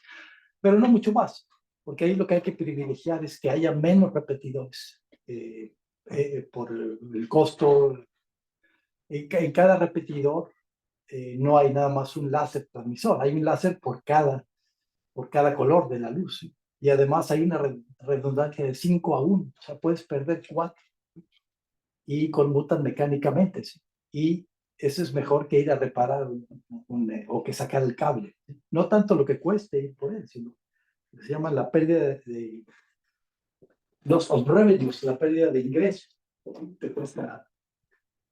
Speaker 2: pero no mucho más, porque ahí lo que hay que privilegiar es que haya menos repetidores por el costo. En cada repetidor no hay nada más un láser transmisor, hay un láser por cada color de la luz, ¿sí? Y además hay una redundancia de 5 a 1, o sea, puedes perder 4 y conmutan mecánicamente, ¿sí? Y eso es mejor que ir a reparar o que sacar el cable, ¿sí? No tanto lo que cueste ir por él, sino se llama la pérdida de loss of revenues, la pérdida de ingresos. Te cuesta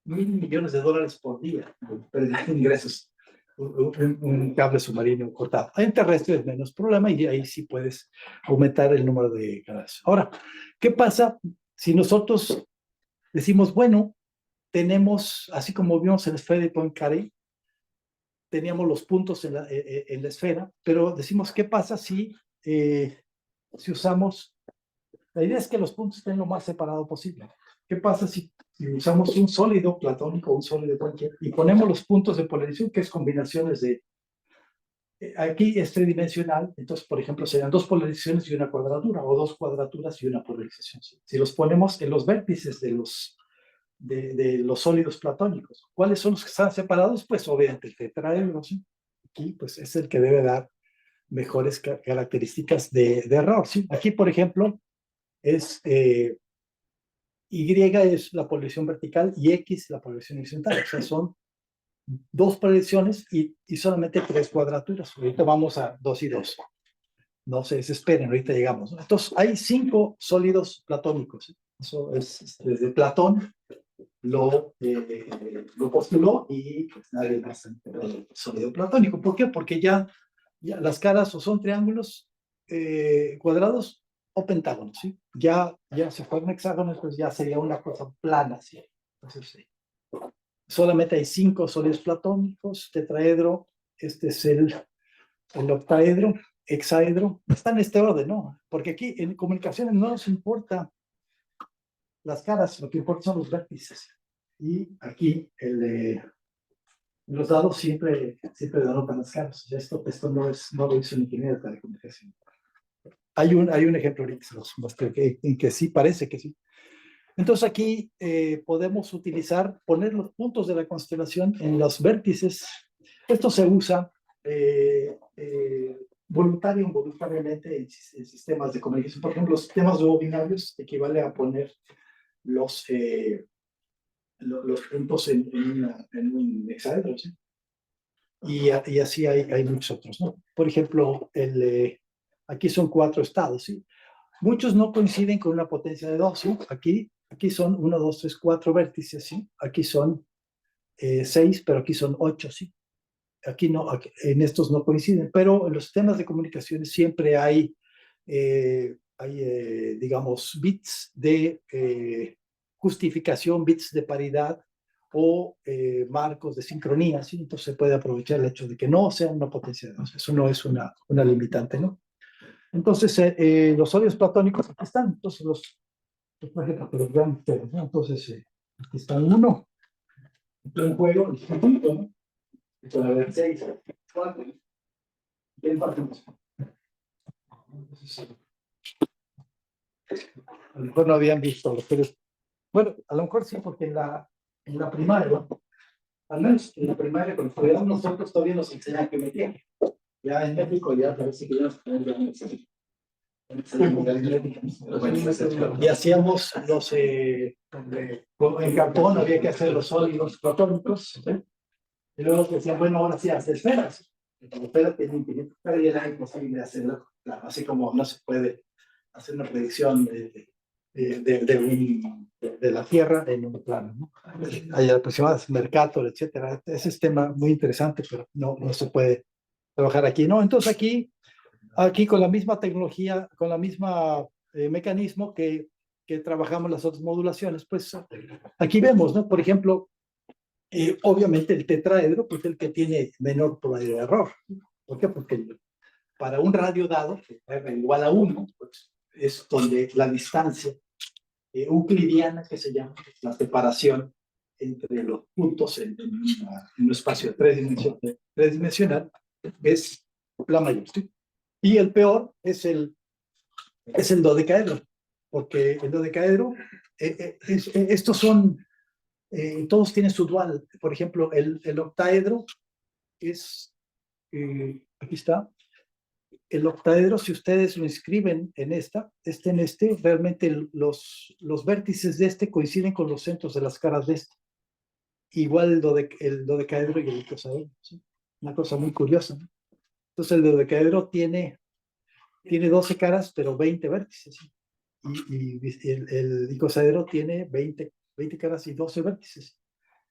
Speaker 2: $1,000 millones por día, pérdida de ingresos, un cable submarino cortado. En terrestre es menos problema y ahí sí puedes aumentar el número de canales. Ahora, ¿qué pasa si nosotros decimos, bueno, tenemos, así como vimos en la esfera de Poincaré, teníamos los puntos en la esfera, pero decimos, ¿qué pasa si usamos, la idea es que los puntos estén lo más separado posible? ¿Qué pasa si usamos un sólido platónico o un sólido cualquier y ponemos los puntos de polarización, que es combinaciones de, aquí es tridimensional, entonces, por ejemplo, serían 2 polarizaciones y una cuadratura, o 2 cuadraturas y una polarización. Si los ponemos en los vértices de los sólidos platónicos, ¿cuáles son los que están separados? Pues obviamente el tetraedro, ¿sí? Aquí pues es el que debe dar mejores características de error, ¿sí? Aquí, por ejemplo, es Y es la polarización vertical y X la polarización horizontal. O sea, son 2 polarizaciones y solamente 3 cuadraturas. Ahorita vamos a 2 y 2. No se desesperen, ahorita llegamos, ¿no? Entonces, hay 5 sólidos platónicos. Eso es desde Platón lo postuló y pues nadie más el sólido platónico. ¿Por qué? Porque ya las caras o son triángulos cuadrados o pentágonos, ¿sí? Ya si fueran hexágonos, pues ya sería una cosa plana, ¿sí? Entonces, sí. Solamente hay 5 sólidos platónicos, tetraedro, este es el octaedro, hexaedro, está en este orden, ¿no? Porque aquí en comunicaciones no nos importa las caras, lo que importa son los vértices. Y aquí los dados siempre denotan las caras. Ya esto no lo hizo un ingeniero de telecomunicación. Hay un ejemplo ahorita, se los mostré, en que sí, parece que sí. Entonces aquí podemos poner los puntos de la constelación en los vértices. Esto se usa voluntario o involuntariamente en sistemas de comunicación. Por ejemplo, los sistemas duobinarios equivale a poner los puntos en un hexaedro, ¿sí? Y así hay muchos otros, ¿no? Por ejemplo, aquí son 4 estados, ¿sí? Muchos no coinciden con una potencia de 2, ¿sí? Aquí son 1, 2, 3, 4 vértices, ¿sí? Aquí son 6, pero aquí son 8, ¿sí? Aquí no, en estos no coinciden, pero en los sistemas de comunicaciones siempre hay digamos, bits de justificación, bits de paridad o marcos de sincronía, ¿sí? Entonces se puede aprovechar el hecho de que no sean una potencia de 2. Eso no es una limitante, ¿no? Entonces, los sólidos platónicos aquí están. Entonces, los vean ustedes, ¿no? Entonces, aquí están 1, en juego, ¿no? Puede haber 6, 4, y el partimos. A lo mejor no habían visto, pero bueno, a lo mejor sí, porque en la primaria, al menos en la primaria, cuando estudiamos nosotros todavía nos enseñan geometría. Ya en México ya parece que ya nos ponen Y hacíamos los, en Japón había que hacer los sólidos platónicos, ¿sí? Y luego decían, bueno, ahora sí hace esferas. La esfera tiene infinito, pero ya era imposible hacerlo, claro, así como no se puede hacer una predicción de la Tierra en un plano, ¿no? Hay aproximadas Mercator, etcétera. Ese es tema muy interesante, pero no se puede trabajar aquí, ¿no? Entonces aquí con la misma tecnología, con la misma mecanismo que trabajamos las otras modulaciones, pues aquí vemos, ¿no? Por ejemplo, obviamente el tetraedro, pues el que tiene menor probabilidad de error. ¿Por qué? Porque para un radio dado, R igual a 1, pues es donde la distancia euclidiana, que se llama la separación entre los puntos en un espacio tridimensional, es la mayor. ¿Sí? Y el peor es el dodecaedro, porque el dodecaedro, estos son, todos tienen su dual. Por ejemplo, el octaedro es, aquí está, el octaedro, si ustedes lo inscriben en realmente los vértices de este coinciden con los centros de las caras de este. Igual el dodecaedro y el icosaedro, ¿sí? Una cosa muy curiosa, ¿no? Entonces el dodecaedro tiene 12 caras, pero 20 vértices, ¿sí? Y el icosaedro tiene 20 caras y 12 vértices.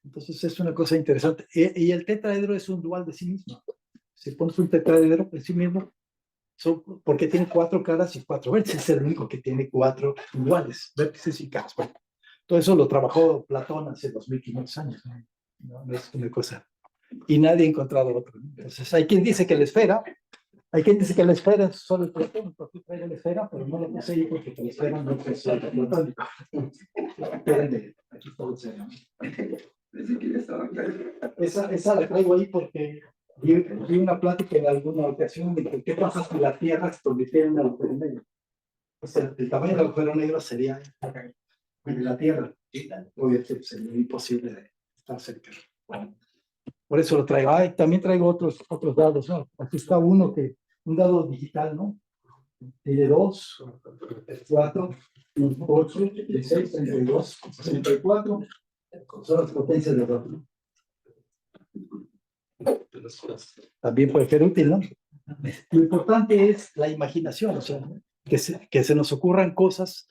Speaker 2: Entonces es una cosa interesante. Y el tetraedro es un dual de sí mismo. Si pones un tetraedro en sí mismo, porque tiene 4 caras y 4 vértices, es el único que tiene 4 iguales, vértices y caras. Bueno, todo eso lo trabajó Platón hace 2500 años, ¿no? No es una cosa. Y nadie ha encontrado otro, ¿no? Entonces, hay quien dice que la esfera es solo el Platón, porque trae la esfera, pero no lo puse ahí porque la esfera no es solo platónico. Espérenme, aquí todo se esa la traigo ahí porque vi una plática en alguna ocasión de qué pasa si la Tierra se convirtiera en un agujero negro. O sea, el tamaño del agujero negro sería en la Tierra. Obviamente sería imposible de estar cerca. Bueno, por eso lo traigo. También traigo otros dados, ¿no? Aquí está un dado digital, ¿no? Tiene 2, 4, 8, 16, 32, 64. Son las potencias de error, ¿no? También puede ser útil, ¿no? Lo importante es la imaginación, o sea, que se nos ocurran cosas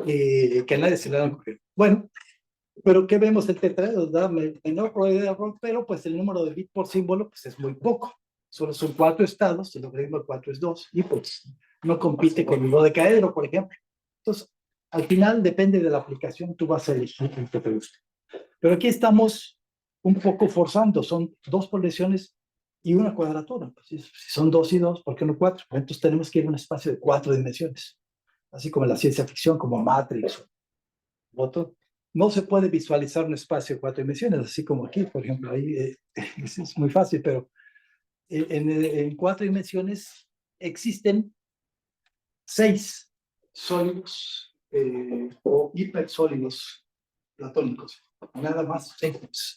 Speaker 2: que a nadie se le han ocurrido. Bueno, pero ¿qué vemos? El tetraedro da menor probabilidad de error, pero pues el número de bits por símbolo pues es muy poco. Solo son 4 estados, el logaritmo de 4 es 2, y pues no compite con el dodecaedro, por ejemplo. Entonces, al final depende de la aplicación, tú vas a elegir el que te guste. Pero aquí estamos un poco forzando, son 2 poblaciones y una cuadratura. Pues, si son 2 y 2, ¿por qué no 4? Entonces tenemos que ir a un espacio de 4 dimensiones, así como en la ciencia ficción, como Matrix o otro. No se puede visualizar un espacio de 4 dimensiones, así como aquí, por ejemplo, ahí es muy fácil, pero en 4 dimensiones existen 6 sólidos o hipersólidos platónicos. Nada más,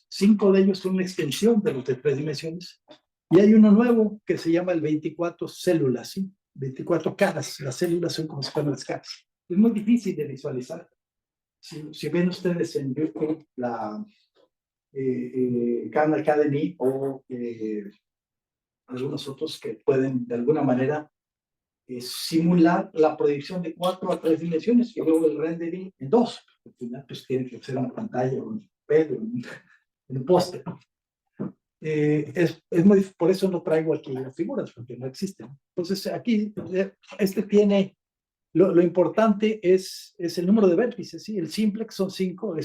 Speaker 2: 5 de ellos son una extensión de los de 3 dimensiones. Y hay uno nuevo que se llama el 24 células, ¿sí? 24 caras. Las células son como si fueran las caras. Es muy difícil de visualizar. Si ven ustedes en YouTube la Khan Academy o algunos otros que pueden de alguna manera simular la proyección de 4 a 3 dimensiones y luego el rendering en 2. Al final, pues tiene que ser una pantalla, un pedo, un póster. Por eso no traigo aquí las figuras, porque no existen. Entonces, aquí, tiene, lo importante es el número de vértices, ¿sí? El simplex son 5,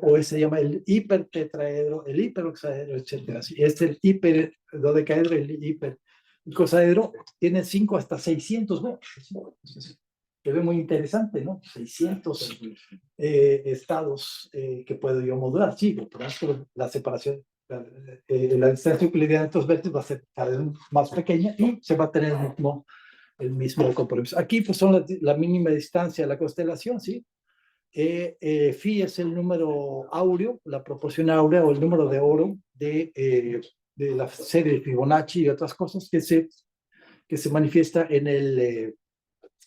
Speaker 2: o se llama el hipertetraedro, el hiperoxaedro, etc. ¿Sí? Es el hiperdodecaedro, el hipercosaedro, tiene 5 hasta 600 vértices, ¿sí? Entonces, se ve muy interesante, ¿no? 600 estados que puedo yo modular. Sí, por ejemplo, la separación, la distancia euclidiana de estos vértices va a ser cada vez más pequeña y se va a tener el mismo compromiso. Aquí pues son la mínima distancia de la constelación, ¿sí? Phi es el número áureo, la proporción áurea o el número de oro de la serie de Fibonacci y otras cosas que se manifiesta en el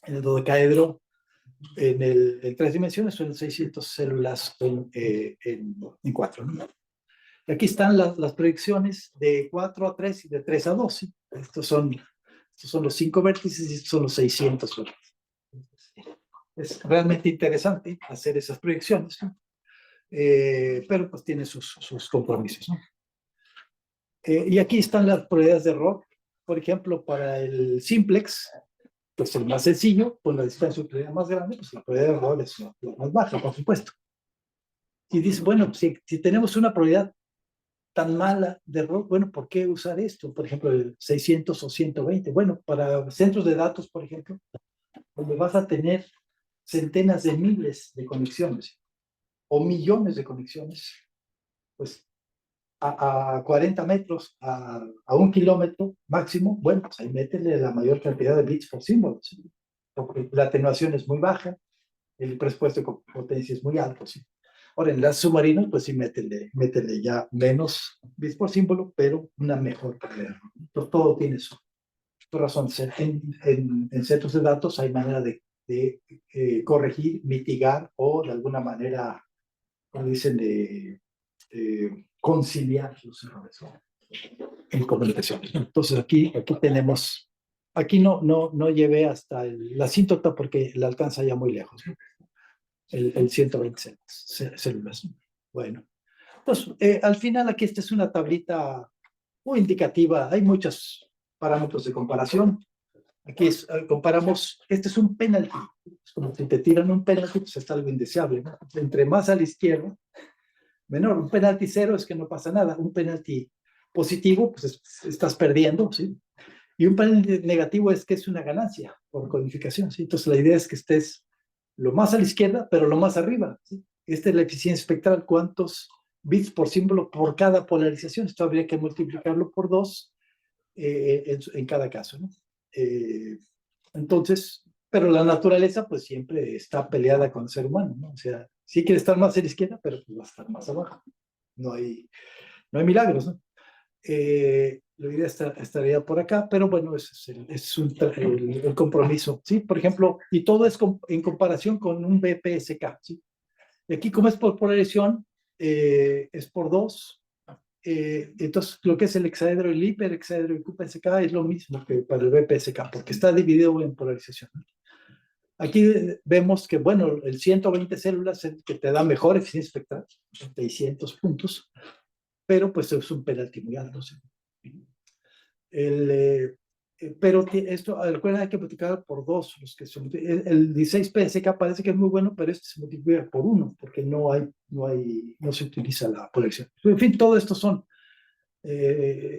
Speaker 2: En el dodecaedro, en 3 dimensiones, son 600 células en 4, ¿no? Y aquí están las proyecciones de 4 a 3 y de 3 a 2, ¿sí? Estos son los 5 vértices y estos son los 600 vértices. Es realmente interesante hacer esas proyecciones, ¿no? Pero pues tiene sus compromisos, ¿no? Y aquí están las probabilidades de error. Por ejemplo, para el simplex, pues el más sencillo, con la distancia euclidiana más grande, pues la probabilidad de error es la más baja, por supuesto. Y dice, bueno, si tenemos una probabilidad tan mala de error, bueno, ¿por qué usar esto? Por ejemplo, el 600 o 120. Bueno, para centros de datos, por ejemplo, donde vas a tener centenas de miles de conexiones o millones de conexiones, pues a 40 metros, a 1 kilómetro máximo, bueno, pues ahí métele la mayor cantidad de bits por símbolo, ¿sí? Porque la atenuación es muy baja, el presupuesto de potencia es muy alto, ¿sí? Ahora, en las submarinos, pues sí, métele ya menos bits por símbolo, pero una mejor calidad. Entonces, todo tiene su razón. En centros de datos hay manera de corregir, mitigar o de alguna manera, como dicen, de conciliar los errores, ¿no? En comunicación. Entonces aquí tenemos, aquí no llevé hasta la asíntota porque la alcanza ya muy lejos, ¿no? El 120 células. Bueno, entonces al final aquí esta es una tablita muy indicativa, hay muchos parámetros de comparación. Aquí comparamos, este es un penalti, es como si te tiran un penalti, pues está algo indeseable, ¿no? Entre más a la izquierda, menor. Un penalti cero es que no pasa nada. Un penalti positivo, pues estás perdiendo, ¿sí? Y un penalti negativo es que es una ganancia por codificación, ¿sí? Entonces la idea es que estés lo más a la izquierda, pero lo más arriba, ¿sí? Esta es la eficiencia espectral, cuántos bits por símbolo por cada polarización. Esto habría que multiplicarlo por 2 en cada caso, ¿no? Entonces, pero la naturaleza pues siempre está peleada con el ser humano, ¿no? O sea, sí quiere estar más a la izquierda, pero pues va a estar más abajo. No hay milagros, ¿no? La idea estaría por acá, pero bueno, ese es el compromiso, ¿sí? Por ejemplo, y todo es en comparación con un BPSK, ¿sí? Y aquí como es por polarización, es por 2. Entonces, lo que es el hexaedro, el hiperhexaedro y QPSK es lo mismo que para el BPSK, porque está dividido en polarización. Aquí vemos que, bueno, el 120 células es el que te da mejor eficiencia espectral, 600 puntos, pero pues es un penalti muy alto, ¿sí? Pero esto, recuerden, hay que multiplicar por 2, los que son, el 16 PSK parece que es muy bueno, pero este se multiplica por 1, porque no se utiliza la polarización. En fin, todo esto son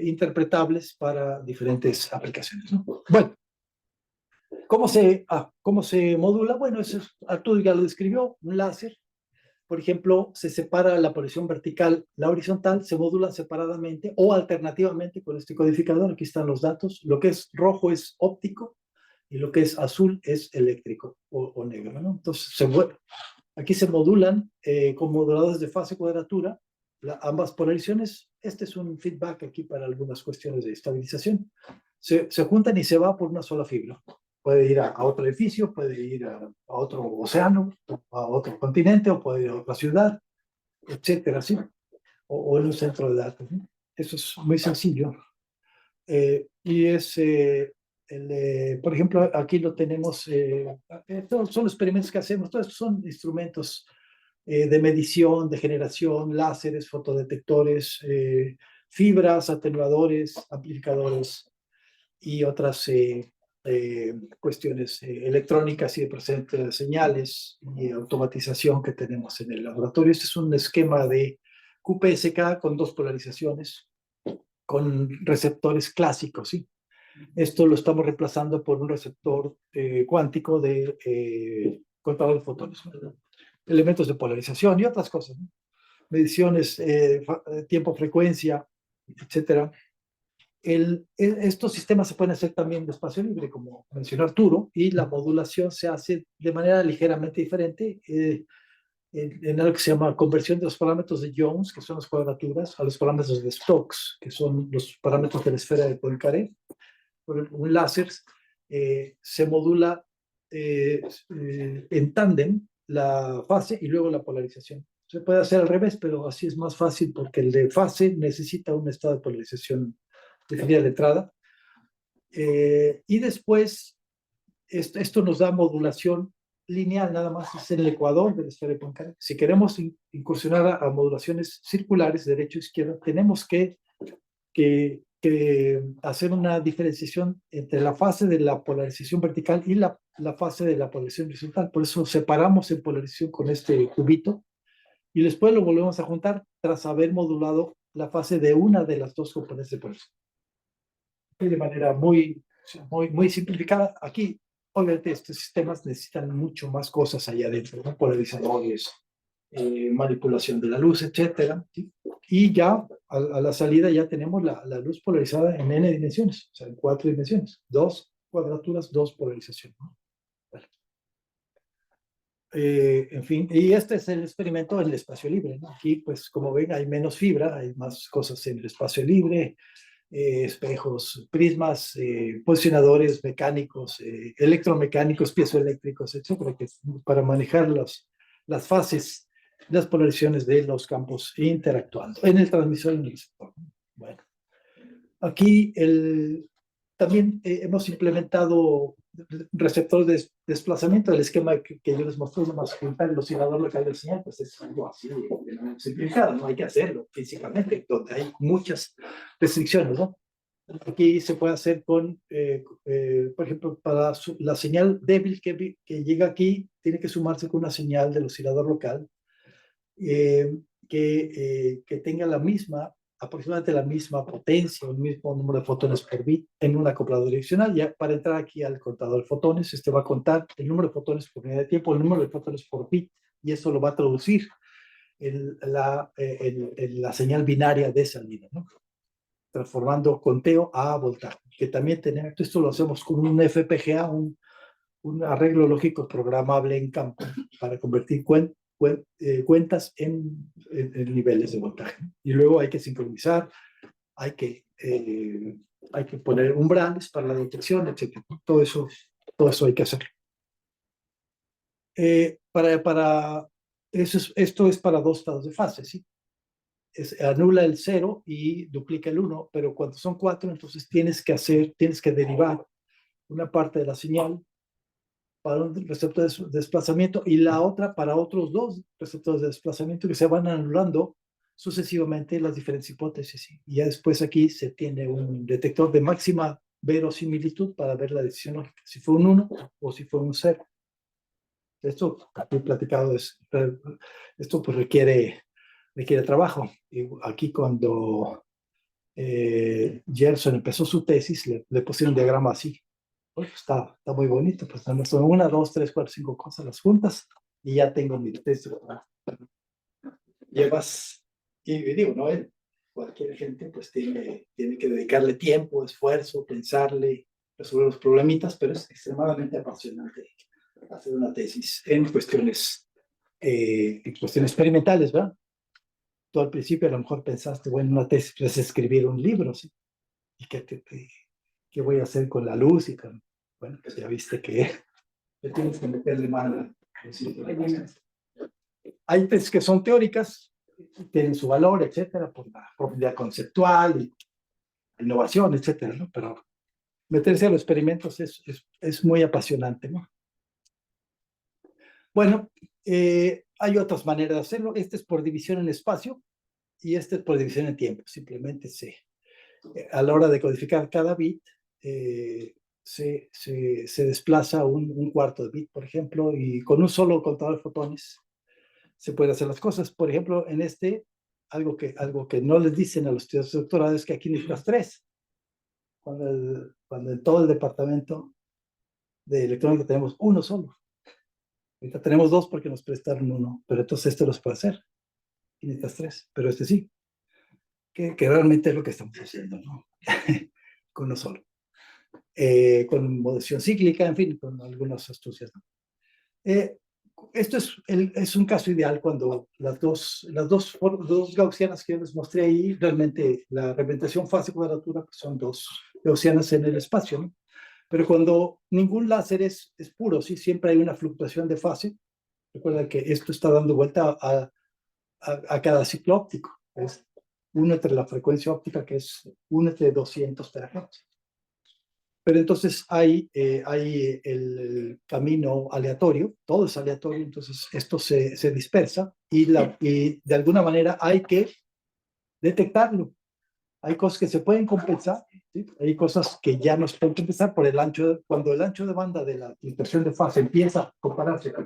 Speaker 2: interpretables para diferentes aplicaciones, ¿no? Bueno, ¿cómo se modula? Bueno, eso Arturo ya lo describió, un láser. Por ejemplo, se separa la polarización vertical, la horizontal, se modula separadamente o alternativamente con este codificador. Aquí están los datos. Lo que es rojo es óptico y lo que es azul es eléctrico o negro, ¿no? Entonces, aquí se modulan con moduladores de fase cuadratura ambas polarizaciones. Este es un feedback aquí para algunas cuestiones de estabilización. Se juntan y se va por una sola fibra. Puede ir a otro edificio, puede ir a otro océano, a otro continente, o puede ir a otra ciudad, etcétera, ¿sí? O en un centro de datos, ¿no? Eso es muy sencillo. Y es, por ejemplo, aquí lo tenemos, todos son los experimentos que hacemos, todos estos son instrumentos de medición, de generación, láseres, fotodetectores, fibras, atenuadores, amplificadores y otras cuestiones electrónicas y de presente de señales y automatización que tenemos en el laboratorio. Este es un esquema de QPSK con 2 polarizaciones, con receptores clásicos, ¿sí? Esto lo estamos reemplazando por un receptor cuántico de contador de fotones, ¿no? Elementos de polarización y otras cosas, ¿no? Mediciones, tiempo, frecuencia, etcétera. Estos sistemas se pueden hacer también de espacio libre, como mencionó Arturo, y la modulación se hace de manera ligeramente diferente en algo que se llama conversión de los parámetros de Jones, que son las cuadraturas, a los parámetros de Stokes, que son los parámetros de la esfera de Poincaré. Por un láser se modula en tándem la fase y luego la polarización. Se puede hacer al revés, pero así es más fácil porque el de fase necesita un estado de polarización definida de entrada. Y después, esto nos da modulación lineal, nada más es el ecuador de la esfera de Poincaré. Si queremos incursionar a modulaciones circulares, derecho-izquierda, tenemos que hacer una diferenciación entre la fase de la polarización vertical y la fase de la polarización horizontal. Por eso separamos en polarización con este cubito y después lo volvemos a juntar tras haber modulado la fase de una de las dos componentes de polarización. De manera muy simplificada. Aquí, obviamente, estos sistemas necesitan mucho más cosas allá adentro, ¿no? Polarizadores, manipulación de la luz, etcétera, ¿sí? Y ya a la salida ya tenemos la luz polarizada en n dimensiones, o sea, en 4 dimensiones, 2 cuadraturas, 2 polarizaciones, ¿no? Vale. En fin, y este es el experimento en el espacio libre, ¿no? Aquí, pues, como ven, hay menos fibra, hay más cosas en el espacio libre, espejos, prismas, posicionadores mecánicos, electromecánicos, piezoeléctricos, etcétera, que para manejar las fases, las polarizaciones de los campos interactuando en el transmisor y en el receptor. Bueno, aquí también hemos implementado receptores de desplazamiento. El esquema que yo les mostré, más juntar el oscilador local del señal, pues es algo así simplificado, no hay que hacerlo físicamente, donde hay muchas restricciones, ¿no? Aquí se puede hacer con, por ejemplo, para la señal débil que llega aquí, tiene que sumarse con una señal del oscilador local que tenga aproximadamente la misma potencia, el mismo número de fotones por bit en un acoplador direccional. Ya para entrar aquí al contador de fotones, este va a contar el número de fotones por unidad de tiempo, el número de fotones por bit, y eso lo va a traducir en la señal binaria de salida, ¿no? Transformando conteo a voltaje, que también tenemos, esto lo hacemos con un FPGA, un arreglo lógico programable en campo para convertir cuentas en niveles de voltaje. Y luego hay que sincronizar, hay que poner umbrales para la detección, etc. Todo eso hay que hacer. Esto es para dos estados de fase, ¿sí? Anula el 0 y duplica el 1, pero cuando son 4, entonces tienes que derivar una parte de la señal para un receptor de desplazamiento y la otra para otros 2 receptores de desplazamiento que se van anulando sucesivamente las diferentes hipótesis. Y ya después aquí se tiene un detector de máxima verosimilitud para ver la decisión lógica, si fue un 1 o si fue un 0. Esto, aquí platicado, esto pues requiere trabajo. Y aquí cuando Gerson empezó su tesis, le pusieron un diagrama así. Pues está muy bonito, pues son 1, 2, 3, 4, 5 cosas las juntas y ya tengo mi tesis. Y digo, ¿no? Cualquier gente pues tiene que dedicarle tiempo, esfuerzo, pensarle, resolver los problemitas, pero es extremadamente apasionante hacer una tesis en cuestiones experimentales, ¿verdad? Tú al principio a lo mejor pensaste, bueno, una tesis es escribir un libro, ¿sí? ¿Y qué voy a hacer con la luz? Y bueno, pues ya viste que tienes que meterle mano. Hay tesis que son teóricas, tienen su valor, etcétera, por la profundidad conceptual, y innovación, etcétera, ¿no? Pero meterse a los experimentos es muy apasionante, ¿no? Bueno, hay otras maneras de hacerlo. Este es por división en espacio y este es por división en tiempo. Simplemente a la hora de codificar cada bit, se desplaza un cuarto de bit, por ejemplo, y con un solo contador de fotones se pueden hacer las cosas. Por ejemplo, en algo que no les dicen a los estudiantes de doctorado es que aquí necesitas 3. Cuando en todo el departamento de electrónica tenemos uno solo. Ahorita tenemos 2 porque nos prestaron 1, pero entonces los puede hacer. Y necesitas 3, pero sí. Que realmente es lo que estamos haciendo, ¿no? Con uno solo. Con modulación cíclica, en fin, con algunas astucias, ¿no? Esto es un caso ideal cuando las dos gaussianas que yo les mostré ahí, realmente la representación fase cuadratura pues son 2 gaussianas en el espacio, ¿no? Pero cuando ningún láser es puro, ¿sí? Siempre hay una fluctuación de fase. Recuerda que esto está dando vuelta a cada ciclo óptico. Es uno entre la frecuencia óptica, que es 1 entre 200 terahertz. Pero entonces hay el camino aleatorio, todo es aleatorio, entonces esto se dispersa y de alguna manera hay que detectarlo. Hay cosas que se pueden compensar, ¿sí? Hay cosas que ya no se pueden compensar por el cuando el ancho de banda de la dispersión de fase empieza a compararse con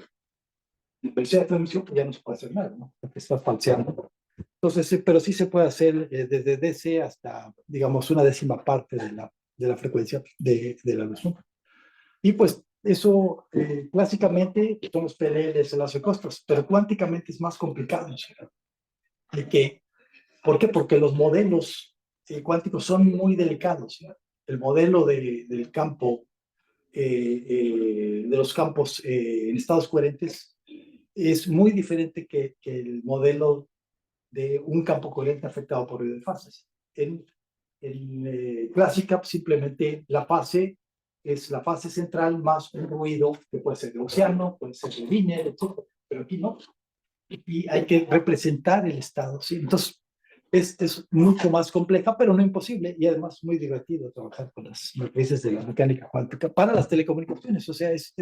Speaker 2: la velocidad de transmisión, pues ya no se puede hacer nada, ¿no? Porque está falseando. Entonces, pero sí se puede hacer desde DC hasta, digamos, una décima parte de la frecuencia de la luz, ¿no? Y pues eso clásicamente son los PLLs, el lazo de costos, pero cuánticamente es más complicado, ¿sí? ¿Por qué? Porque los modelos cuánticos son muy delicados, ¿sí? El modelo del campo, de los campos en estados coherentes es muy diferente que el modelo de un campo coherente afectado por ruido de fases. En clásica, simplemente la fase es la fase central más un ruido que puede ser gaussiano, puede ser de línea, etc. Pero aquí no. Y hay que representar el estado, ¿sí? Entonces, es mucho más compleja, pero no imposible, y además muy divertido trabajar con las matrices de la mecánica cuántica para las telecomunicaciones. O sea, es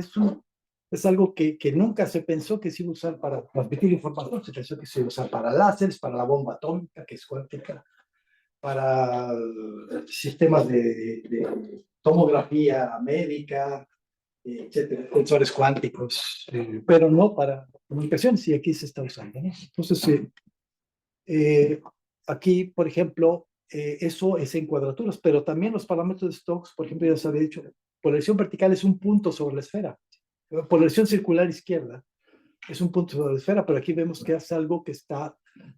Speaker 2: algo que nunca se pensó que se iba a usar para transmitir información, se pensó que se iba a usar para láseres, para la bomba atómica, que es cuántica, para sistemas de tomografía médica, etcétera, sensores cuánticos, pero no para comunicaciones, y aquí se está usando, ¿no? Entonces, aquí, por ejemplo, eso es en cuadraturas, pero también los parámetros de Stokes, por ejemplo, ya se había dicho, polarización vertical es un punto sobre la esfera, polarización circular izquierda es un punto sobre la esfera, pero aquí vemos que es algo que está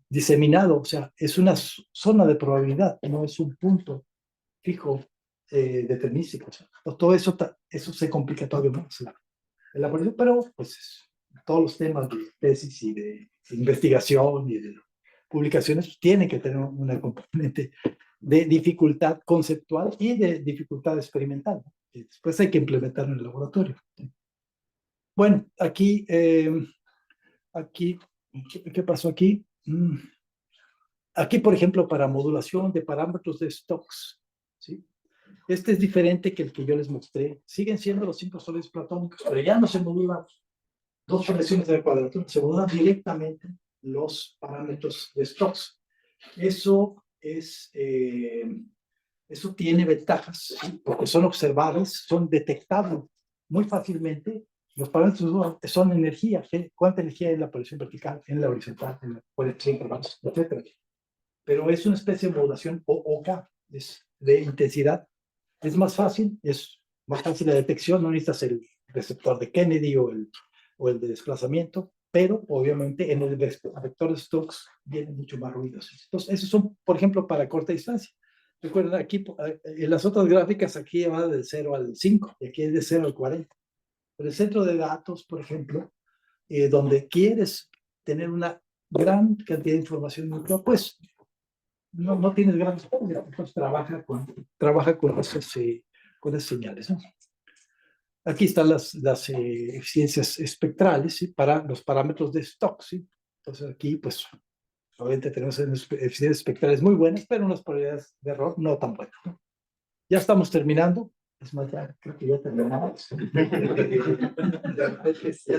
Speaker 2: diseminado, o sea, es una zona de probabilidad, no es un punto fijo determinístico. O sea, todo eso se complica todavía más en la polarización, pero pues todos los temas de tesis y de investigación y de publicaciones tienen que tener una componente de dificultad conceptual y de dificultad experimental, ¿no? Y después hay que implementarlo en el laboratorio. Bueno, aquí, ¿qué pasó aquí? Aquí, por ejemplo, para modulación de parámetros de Stokes, ¿sí? Este es diferente que el que yo les mostré. Siguen siendo los 5 sólidos platónicos, pero ya no se modulan dos fracciones de la cuadratura, se modulan directamente los parámetros de Stokes. Eso tiene ventajas, ¿sí? Porque son observables, son detectables muy fácilmente. Los parámetros son energía, cuánta energía hay en la polarización vertical, en la horizontal, en la polarización, etc. Pero es una especie de modulación OK, es de intensidad. Es más fácil la detección, no necesitas el receptor de Kennedy o el de desplazamiento, pero obviamente en el vector de Stokes vienen mucho más ruidos. Entonces, esos son, por ejemplo, para corta distancia. Recuerden, aquí en las otras gráficas, aquí va del 0 al 5, y aquí es de 0 al 40. Pero el centro de datos, por ejemplo, donde quieres tener una gran cantidad de información, pues no tienes grandes problemas, pues trabaja con esas señales, ¿no? Aquí están las eficiencias espectrales, ¿sí? Para los parámetros de Stokes, ¿sí? Entonces aquí, pues, obviamente tenemos eficiencias espectrales muy buenas, pero unas probabilidades de error no tan buenas, ¿no? Ya estamos terminando. Es más, ya creo que ya terminamos.